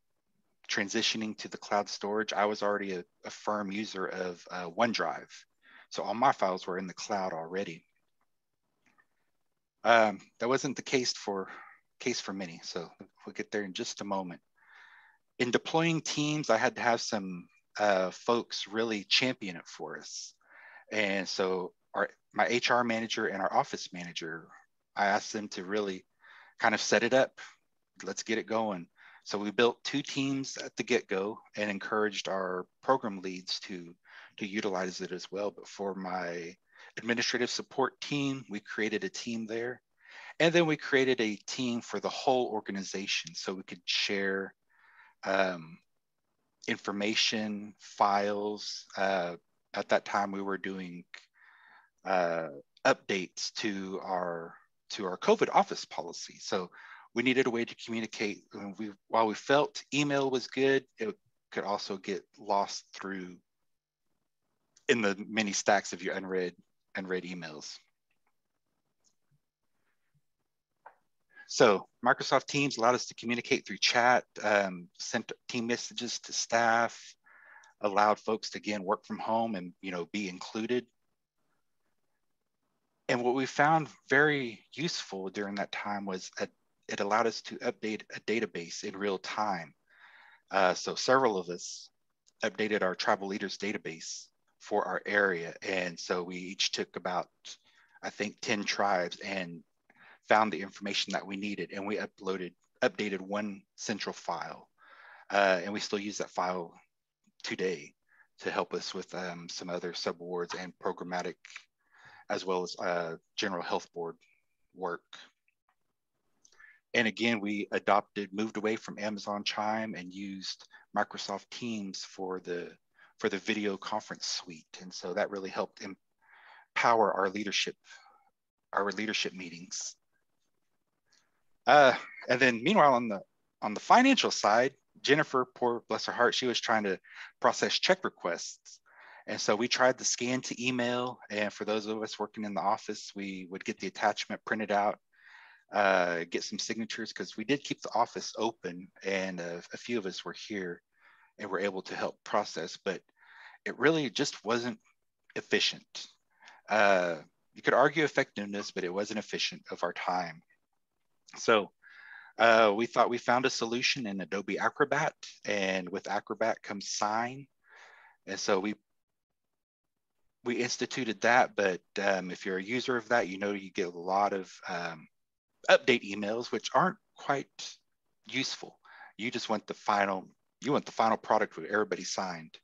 transitioning to the cloud storage, I was already a firm user of OneDrive. So all my files were in the cloud already. That wasn't the case for many. So we'll get there in just a moment. In deploying teams, I had to have some folks really champion it for us. And so my HR manager and our office manager, I asked them to really kind of set it up, let's get it going. So we built 2 teams at the get-go and encouraged our program leads to utilize it as well. But for my administrative support team, we created a team there. And then we created a team for the whole organization so we could share information, files. At that time, we were doing updates to our COVID office policy. So we needed a way to communicate. While we felt email was good, it could also get lost through in the many stacks of your unread emails. So Microsoft Teams allowed us to communicate through chat, sent team messages to staff, allowed folks to, again, work from home and, be included. And what we found very useful during that time was it allowed us to update a database in real time. So several of us updated our tribal leaders database for our area. And so we each took about, I think, 10 tribes and found the information that we needed. And we updated one central file. And we still use that file today to help us with some other subawards and programmatic, as well as general health board work. And again, we moved away from Amazon Chime and used Microsoft Teams for the video conference suite. And so that really helped empower our leadership meetings. And then meanwhile, on the financial side, Jennifer, poor bless her heart, she was trying to process check requests. And so we tried the scan to email. And for those of us working in the office, we would get the attachment printed out, get some signatures, because we did keep the office open and a few of us were here and were able to help process, but it really just wasn't efficient. You could argue effectiveness, but it wasn't efficient of our time. So we thought we found a solution in Adobe Acrobat, and with Acrobat comes Sign. And so we instituted that, but if you're a user of that, you get a lot of update emails, which aren't quite useful. You just want the final product with everybody signed.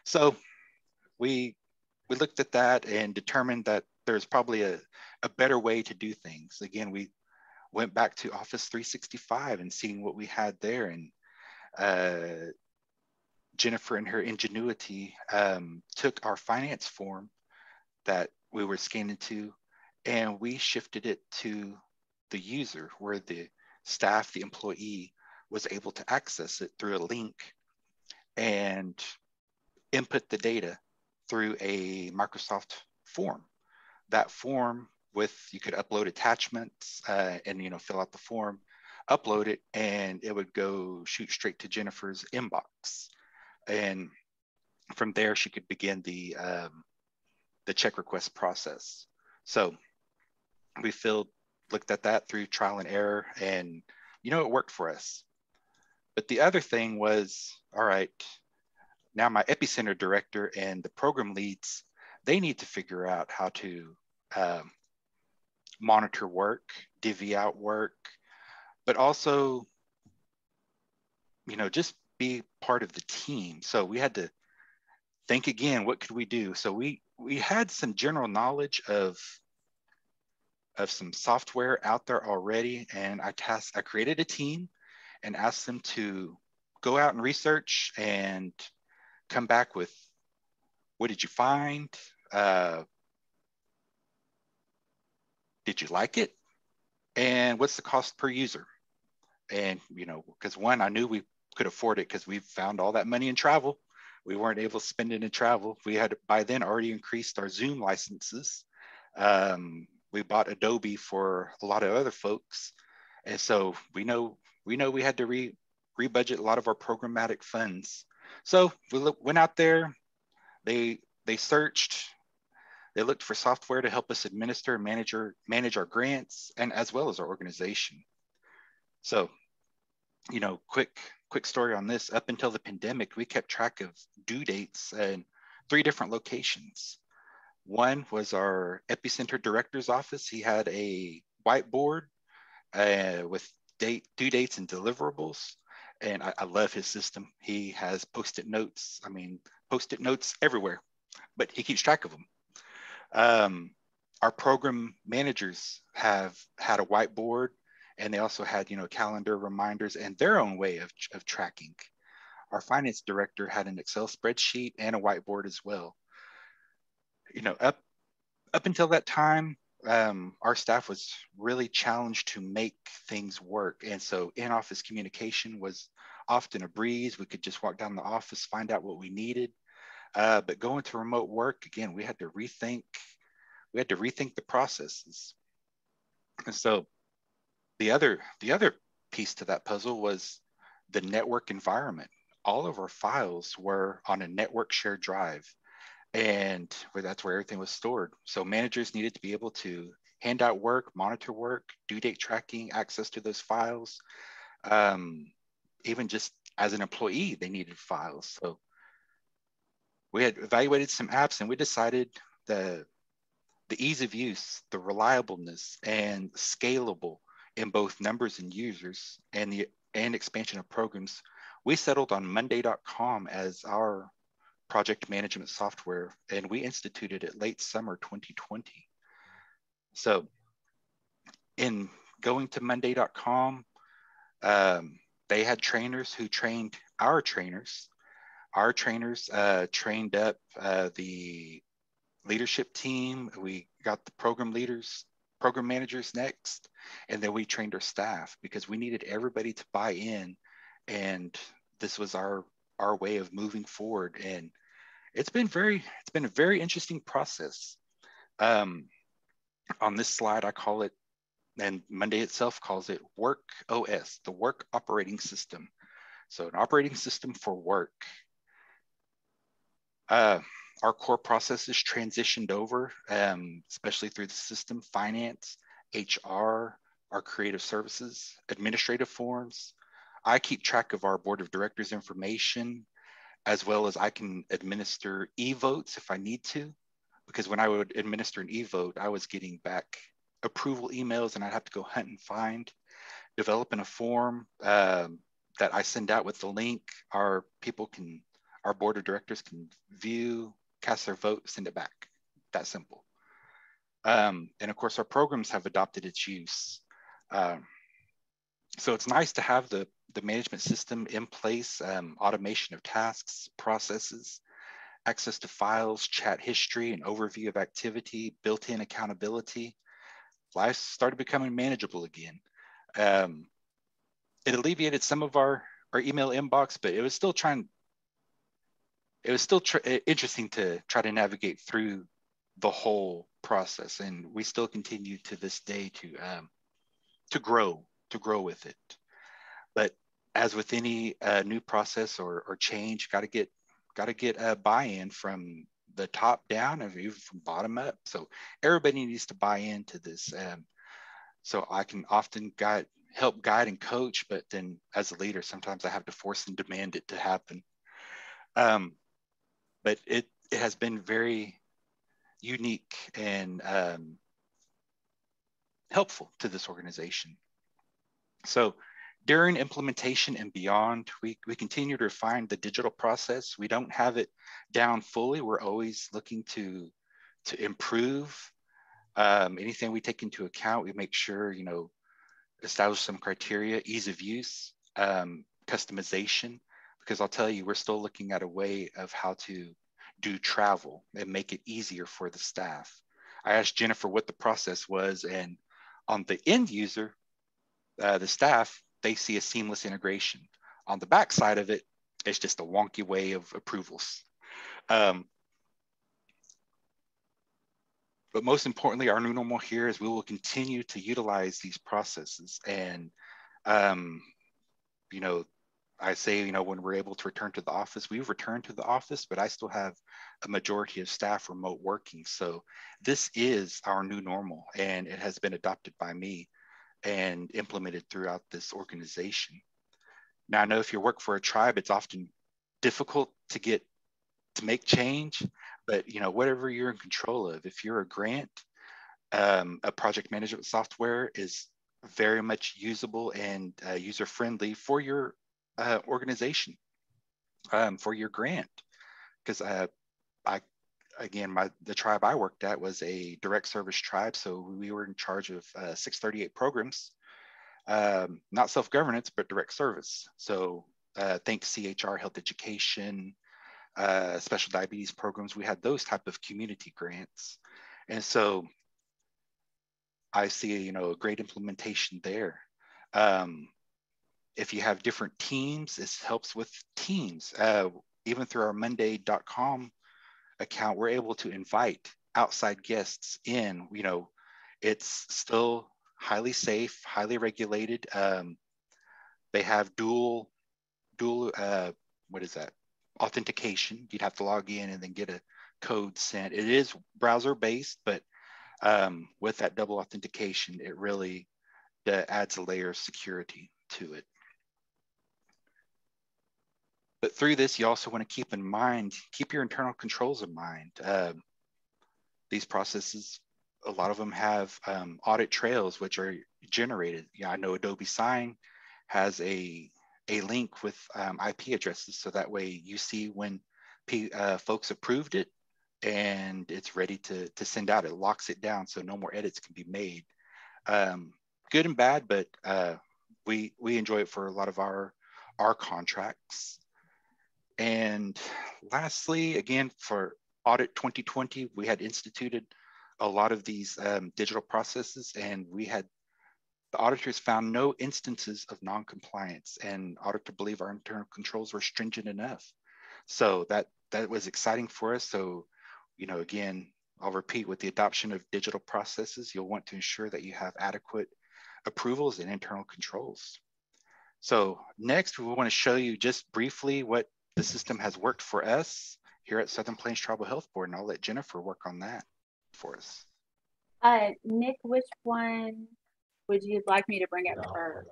So we looked at that and determined that there's probably a better way to do things. Again, we went back to Office 365 and seeing what we had there. And Jennifer, in her ingenuity, took our finance form that we were scanning to, and we shifted it to the user, where the staff, the employee, was able to access it through a link and input the data through a Microsoft form. That form, you could upload attachments and fill out the form, upload it, and it would shoot straight to Jennifer's inbox. And from there, she could begin the check request process. So we looked at that through trial and error, and it worked for us. But the other thing was, all right, now my epicenter director and the program leads, they need to figure out how to monitor work, divvy out work, but also, just be part of the team. So we had to think again, what could we do? So we had some general knowledge of some software out there already, and I created a team and asked them to go out and research and come back with, what did you find? Did you like it? And what's the cost per user? And, because one, I knew we could afford it because we found all that money in travel. We weren't able to spend it in travel. We had by then already increased our Zoom licenses. We bought Adobe for a lot of other folks. And so we know we had to rebudget a lot of our programmatic funds. So we went out there, they searched, they looked for software to help us administer and manage our grants, and as well as our organization. So, quick story on this. Up until the pandemic, we kept track of due dates in 3 different locations. One was our epicenter director's office. He had a whiteboard with due dates and deliverables. And I love his system. He has post-it notes. I mean, post-it notes everywhere, but he keeps track of them. Our program managers have had a whiteboard, and they also had, calendar reminders and their own way of tracking. Our finance director had an Excel spreadsheet and a whiteboard as well. Up until that time, our staff was really challenged to make things work. And so in-office communication was often a breeze. We could just walk down the office, find out what we needed. But going to remote work, again, we had to rethink the processes. And so the other piece to that puzzle was the network environment. All of our files were on a network shared drive, and that's where everything was stored. So managers needed to be able to hand out work, monitor work, due date tracking, access to those files. Even just as an employee, they needed files. So we had evaluated some apps, and we decided the ease of use, the reliableness, and scalable in both numbers and users, and expansion of programs. We settled on Monday.com as our project management software, and we instituted it late summer 2020. So in going to Monday.com, they had trainers who trained our trainers. Our trainers trained up the leadership team. We got the program managers next, and then we trained our staff because we needed everybody to buy in, and this was our way of moving forward. And it's been a very interesting process. On this slide, I call it, and Monday itself calls it Work OS, the Work Operating System. So an operating system for work. Our core processes transitioned over, especially through the system, finance, HR, our creative services, administrative forms. I keep track of our board of directors information, as well as I can administer e-votes if I need to, because when I would administer an e-vote, I was getting back approval emails, and I'd have to go hunt and find, developing a form that I send out with the link. Our board of directors can view, cast their vote, send it back. That simple. And of course, our programs have adopted its use. So it's nice to have the management system in place, automation of tasks, processes, access to files, chat history, and overview of activity, built-in accountability. Life started becoming manageable again. It alleviated some of our email inbox, but it was still interesting to try to navigate through the whole process, and we still continue to this day to grow with it. But as with any new process or change, got to get a buy-in from the top down and even from bottom up. So everybody needs to buy into this. So I can often help guide and coach, but then as a leader, sometimes I have to force and demand it to happen. But it has been very unique and helpful to this organization. So during implementation and beyond, we continue to refine the digital process. We don't have it down fully. We're always looking to improve. Anything we take into account, we make sure, establish some criteria, ease of use, customization, because I'll tell you, we're still looking at a way of how to do travel and make it easier for the staff. I asked Jennifer what the process was, and on the end user, the staff, they see a seamless integration. On the back side of it, it's just a wonky way of approvals. But most importantly, our new normal here is we will continue to utilize these processes. And, I say, when we're able to return to the office, we've returned to the office, but I still have a majority of staff remote working. So this is our new normal, and it has been adopted by me and implemented throughout this organization. Now, I know if you work for a tribe, it's often difficult to make change, but whatever you're in control of, if you're a grant, a project management software is very much usable and user-friendly for your organization, for your grant. Because the tribe I worked at was a direct service tribe, so we were in charge of 638 programs, not self-governance, but direct service. So think CHR, health education, special diabetes programs. We had those type of community grants. And so I see, a great implementation there. If you have different teams, this helps with teams. Even through our Monday.com account, we're able to invite outside guests in. It's still highly safe, highly regulated. They have dual authentication. You'd have to log in and then get a code sent. It is browser based, but with that double authentication, it really adds a layer of security to it. But through this, you also want to keep your internal controls in mind. These processes, a lot of them have audit trails, which are generated. I know Adobe Sign has a link with IP addresses, so that way you see when folks approved it and it's ready to send out. It locks it down, so no more edits can be made. Good and bad, but we enjoy it for a lot of our contracts. And lastly, again, for Audit 2020, we had instituted a lot of these digital processes, and the auditors found no instances of non-compliance, and auditor believe our internal controls were stringent enough. So that was exciting for us. So, again, I'll repeat, with the adoption of digital processes, you'll want to ensure that you have adequate approvals and internal controls. So next, we want to show you just briefly what the system has worked for us here at Southern Plains Tribal Health Board, and I'll let Jennifer work on that for us. Nick, which one would you like me to bring up first?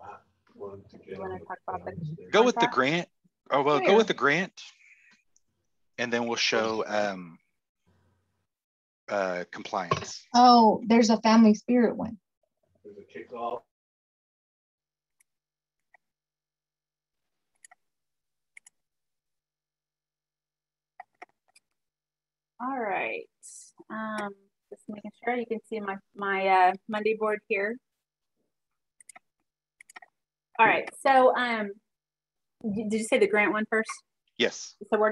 You want to talk about the Go with the grant. Oh, well, go with the grant, and then we'll show compliance. Oh, there's a family spirit one. There's a kickoff. All right. Just making sure you can see my Monday board here. All right. So did you say the grant one first? Yes. So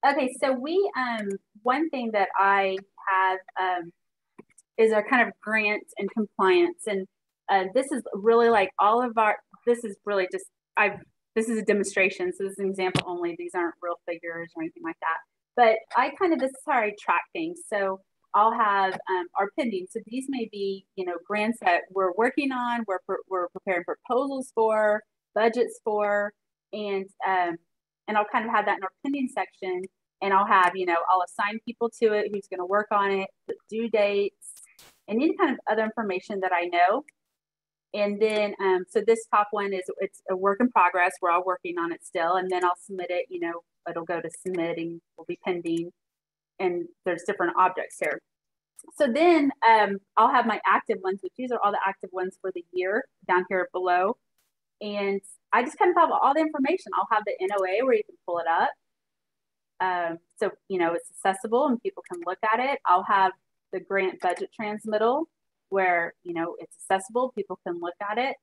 okay. So we one thing that I have is our kind of grants and compliance, and this is really like all of our. This is really just this is a demonstration, so this is an example only. These aren't real figures or anything like that. But this is how I track things. So I'll have our pending. So these may be, grants that we're working on, we're preparing proposals for, budgets for, and I'll kind of have that in our pending section. And I'll have, I'll assign people to it who's going to work on it, the due dates, and any kind of other information that I know. And then, so this top one it's a work in progress. We're all working on it still. And then I'll submit it, it'll go to submitting, will be pending. And there's different objects here. So then I'll have my active ones, which these are all the active ones for the year down here below. And I just kind of have all the information. I'll have the NOA where you can pull it up. So, it's accessible and people can look at it. I'll have the grant budget transmittal where, it's accessible, people can look at it.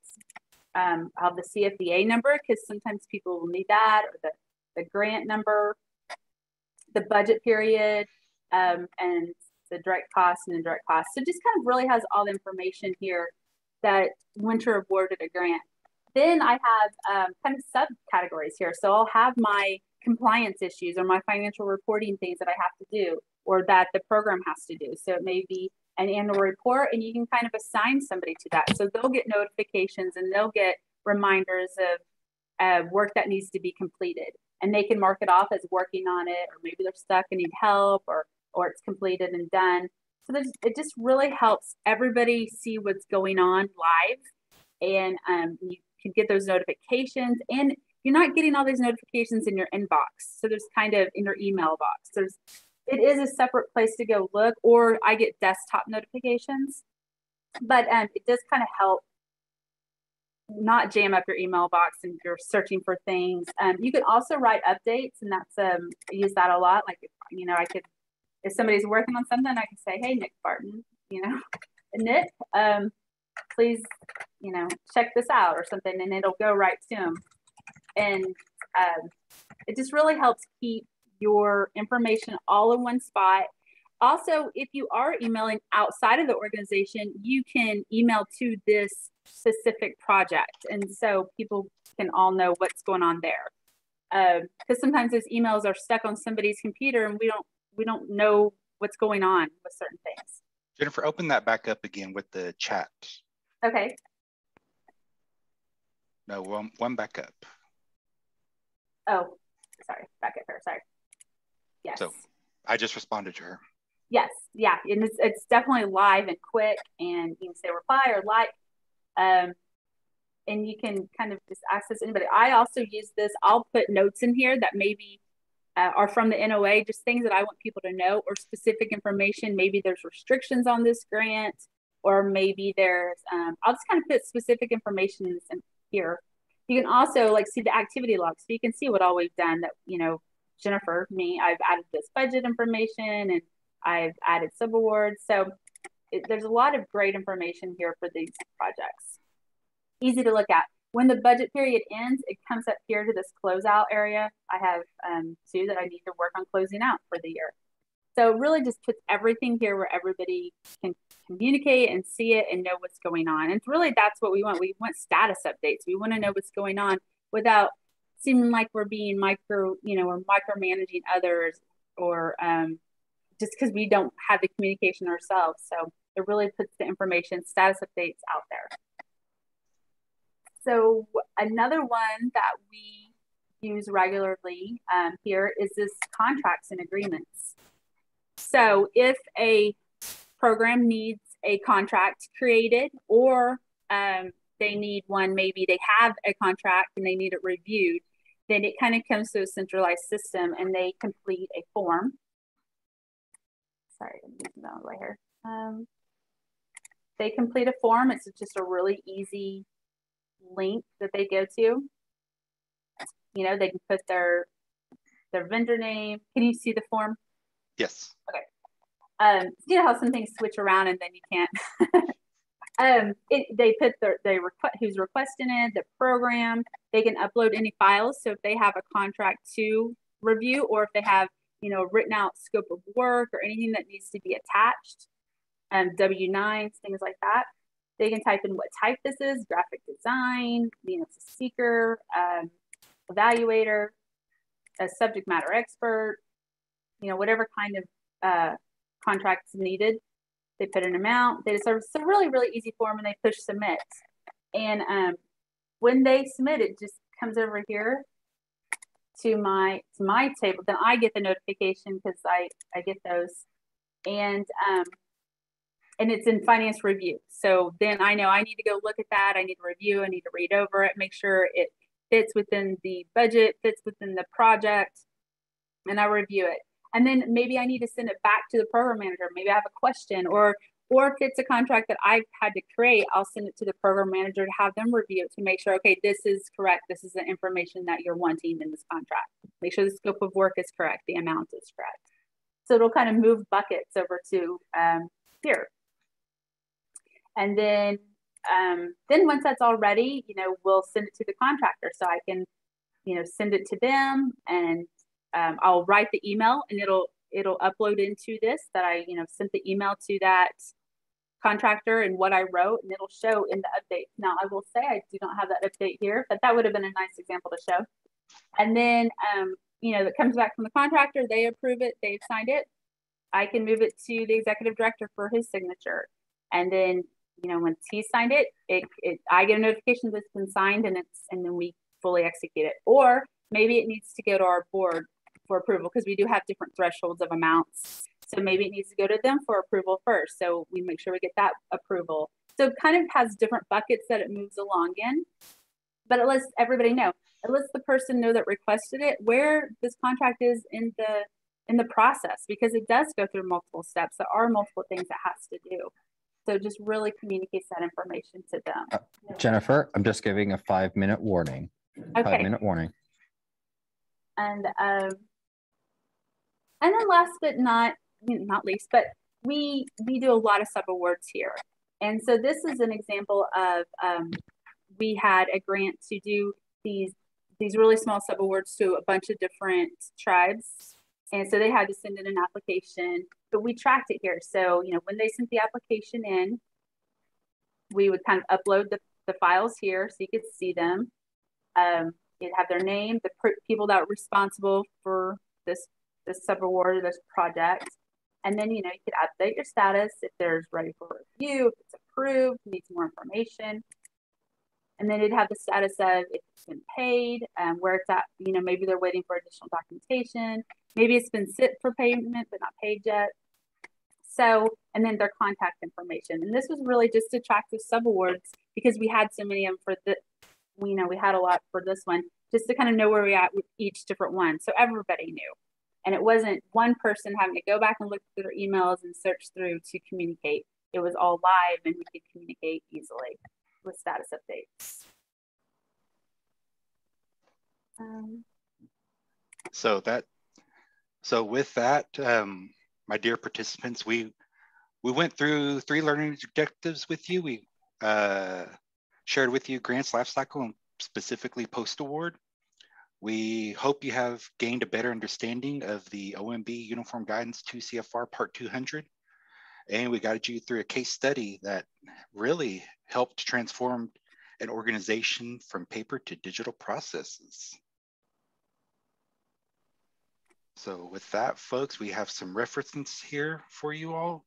I'll have the CFDA number because sometimes people will need that, or the grant number, the budget period, and the direct costs and indirect costs. So just kind of really has all the information here that when you're awarded a grant. Then I have kind of subcategories here. So I'll have my compliance issues or my financial reporting things that I have to do or that the program has to do. So it may be an annual report, and you can kind of assign somebody to that. So they'll get notifications and they'll get reminders of work that needs to be completed. And they can mark it off as working on it, or maybe they're stuck and need help, or it's completed and done. So it just really helps everybody see what's going on live, and you can get those notifications. And you're not getting all these notifications in your inbox. So there's kind of in your email box. It is a separate place to go look, or I get desktop notifications. But it does kind of help not jam up your email box and you're searching for things. You can also write updates, and that's I use that a lot. Like, I could, if somebody's working on something, I can say, hey, Nick Barton, Nick, please, check this out or something, and it'll go right to them. And it just really helps keep your information all in one spot. Also, if you are emailing outside of the organization, you can email to this specific project. And so people can all know what's going on there. Because sometimes those emails are stuck on somebody's computer and we don't know what's going on with certain things. Jennifer, open that back up again with the chat. Okay. No, one back up. Oh, sorry, back up here, sorry. Yes. So I just responded to her. Yes, yeah, and it's definitely live and quick, and you can say reply or like, and you can kind of just access anybody. I also use this. I'll put notes in here that maybe are from the NOA, just things that I want people to know, or specific information. Maybe there's restrictions on this grant, or maybe there's, I'll just kind of put specific information in here. You can also see the activity log, so you can see what all we've done. That Jennifer, me, I've added this budget information, and I've added subawards. So there's a lot of great information here for these projects. Easy to look at. When the budget period ends, it comes up here to this closeout area. I have two that I need to work on closing out for the year. So it really just puts everything here where everybody can communicate and see it and know what's going on. And really, that's what we want. We want status updates. We want to know what's going on without seeming like we're being we're micromanaging others, or just because we don't have the communication ourselves. So it really puts the information, status updates out there. So another one that we use regularly here is this contracts and agreements. So if a program needs a contract created, or they need one, maybe they have a contract and they need it reviewed, then it kind of comes to a centralized system and they complete a form. Sorry, I'm using that right here. They complete a form. It's just a really easy link that they go to. They can put their vendor name. Can you see the form? Yes. Okay. You know how some things switch around and then you can't. They put who's requesting it, the program. They can upload any files. So if they have a contract to review, or if they have written out scope of work or anything that needs to be attached, W-9s, things like that. They can type in what type this is: graphic design, it's a seeker, evaluator, a subject matter expert, whatever kind of contracts needed. They put an amount, they serve. It's a really, really easy form, and they push submit. And when they submit, it just comes over here to my table. Then I get the notification because I get those, and it's in finance review. So then I know I need to go look at that. I need to review. I need to read over it, make sure it fits within the budget, fits within the project, and I review it. And then maybe I need to send it back to the program manager. Maybe I have a question, or if it's a contract that I've had to create, I'll send it to the program manager to have them review it to make sure, okay, this is correct. This is the information that you're wanting in this contract. Make sure the scope of work is correct. The amount is correct. So it'll kind of move buckets over to here. And then once that's all ready, we'll send it to the contractor. So I can, send it to them, and I'll write the email, and it'll upload into this that I, sent the email to that contractor and what I wrote, and it'll show in the update. Now I will say I do not have that update here, but that would have been a nice example to show. And then, that comes back from the contractor, they approve it, they've signed it. I can move it to the executive director for his signature. And then, once he signed it, I get a notification that it's been signed, and then we fully execute it. Or maybe it needs to go to our board for approval, because we do have different thresholds of amounts. So maybe it needs to go to them for approval first. So we make sure we get that approval. So it kind of has different buckets that it moves along in, but it lets everybody know. It lets the person know that requested it where this contract is in the process, because it does go through multiple steps. There are multiple things it has to do. So just really communicates that information to them. Jennifer, I'm just giving a 5-minute warning. Okay. 5-minute warning. And then last but not least, but we do a lot of subawards here. And so this is an example of we had a grant to do these really small subawards to a bunch of different tribes. And so they had to send in an application, but we tracked it here. So, when they sent the application in, we would kind of upload the files here so you could see them. You'd have their name, the people that were responsible for this subaward or this project. And then, you could update your status if there's ready for review, if it's approved, needs more information. And then it'd have the status of if it's been paid, where it's at, maybe they're waiting for additional documentation. Maybe it's been set for payment, but not paid yet. So, and then their contact information. And this was really just to track the subawards because we had so many of them for we had a lot for this one, just to kind of know where we're at with each different one. So everybody knew. And it wasn't one person having to go back and look through their emails and search through to communicate. It was all live and we could communicate easily with status updates. So with that, my dear participants, we went through 3 learning objectives with you. We shared with you grants, Lifecycle, and specifically post-award. We hope you have gained a better understanding of the OMB Uniform Guidance 2 CFR Part 200. And we guided you through a case study that really helped transform an organization from paper to digital processes. So with that, folks, we have some references here for you all.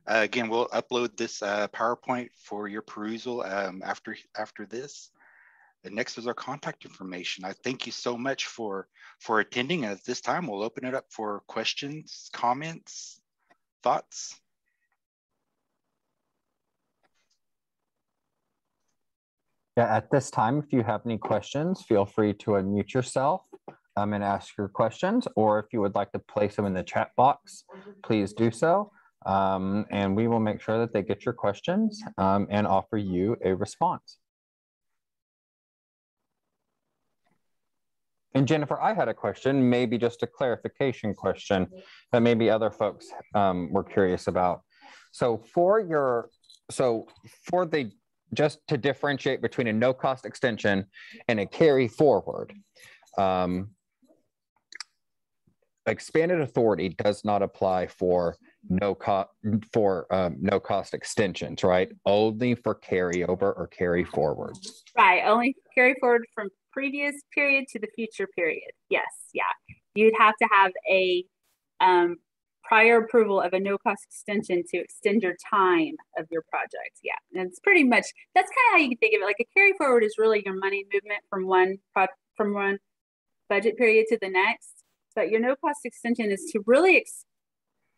Again, we'll upload this PowerPoint for your perusal after this. And next is our contact information. I thank you so much for attending. At this time, we'll open it up for questions, comments, thoughts. Yeah, at this time, if you have any questions, feel free to unmute yourself and ask your questions, or if you would like to place them in the chat box, please do so. And we will make sure that they get your questions and offer you a response. And Jennifer, I had a question, maybe just a clarification question that maybe other folks were curious about. So just to differentiate between a no-cost extension and a carry forward, expanded authority does not apply for no-cost extensions, right? Only for carryover or carry forwards. Right, only carry forward from previous period to the future period. Yes, yeah. You'd have to have a prior approval of a no-cost extension to extend your time of your project. Yeah, and it's pretty much, that's kind of how you can think of it. Like a carry forward is really your money movement from one budget period to the next. But your no-cost extension is to really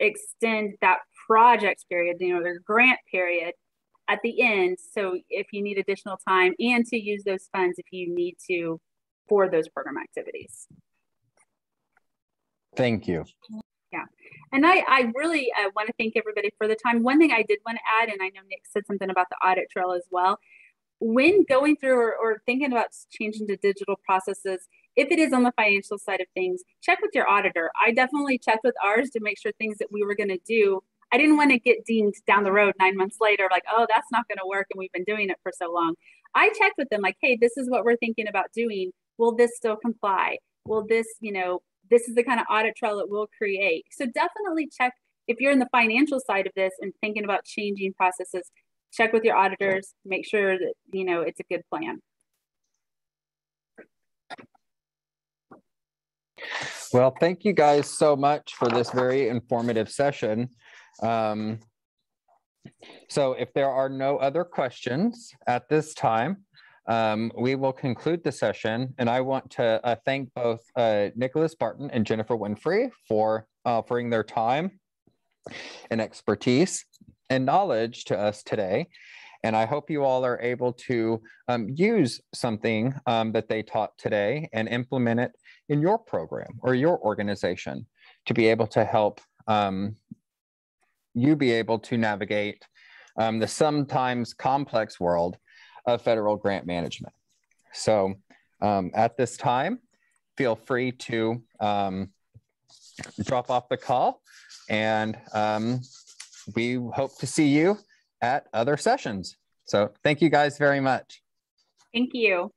extend that project period, the grant period at the end. So if you need additional time and to use those funds if you need to for those program activities. Thank you. Yeah. And I really want to thank everybody for the time. One thing I did want to add, and I know Nick said something about the audit trail as well. When going through or thinking about changing to digital processes, if it is on the financial side of things, check with your auditor. I definitely checked with ours to make sure things that we were going to do. I didn't want to get deemed down the road 9 months later, like, oh, that's not going to work. And we've been doing it for so long. I checked with them like, hey, this is what we're thinking about doing. Will this still comply? Will this, this is the kind of audit trail it will create. So definitely check if you're in the financial side of this and thinking about changing processes, check with your auditors, make sure that, it's a good plan. Well, thank you guys so much for this very informative session. So if there are no other questions at this time, we will conclude the session. And I want to thank both Nicholas Barton and Jennifer Winfrey for offering their time and expertise and knowledge to us today. And I hope you all are able to use something that they taught today and implement it in your program or your organization to be able to help you be able to navigate the sometimes complex world of federal grant management. So at this time, feel free to drop off the call, and we hope to see you at other sessions. So thank you guys very much. Thank you.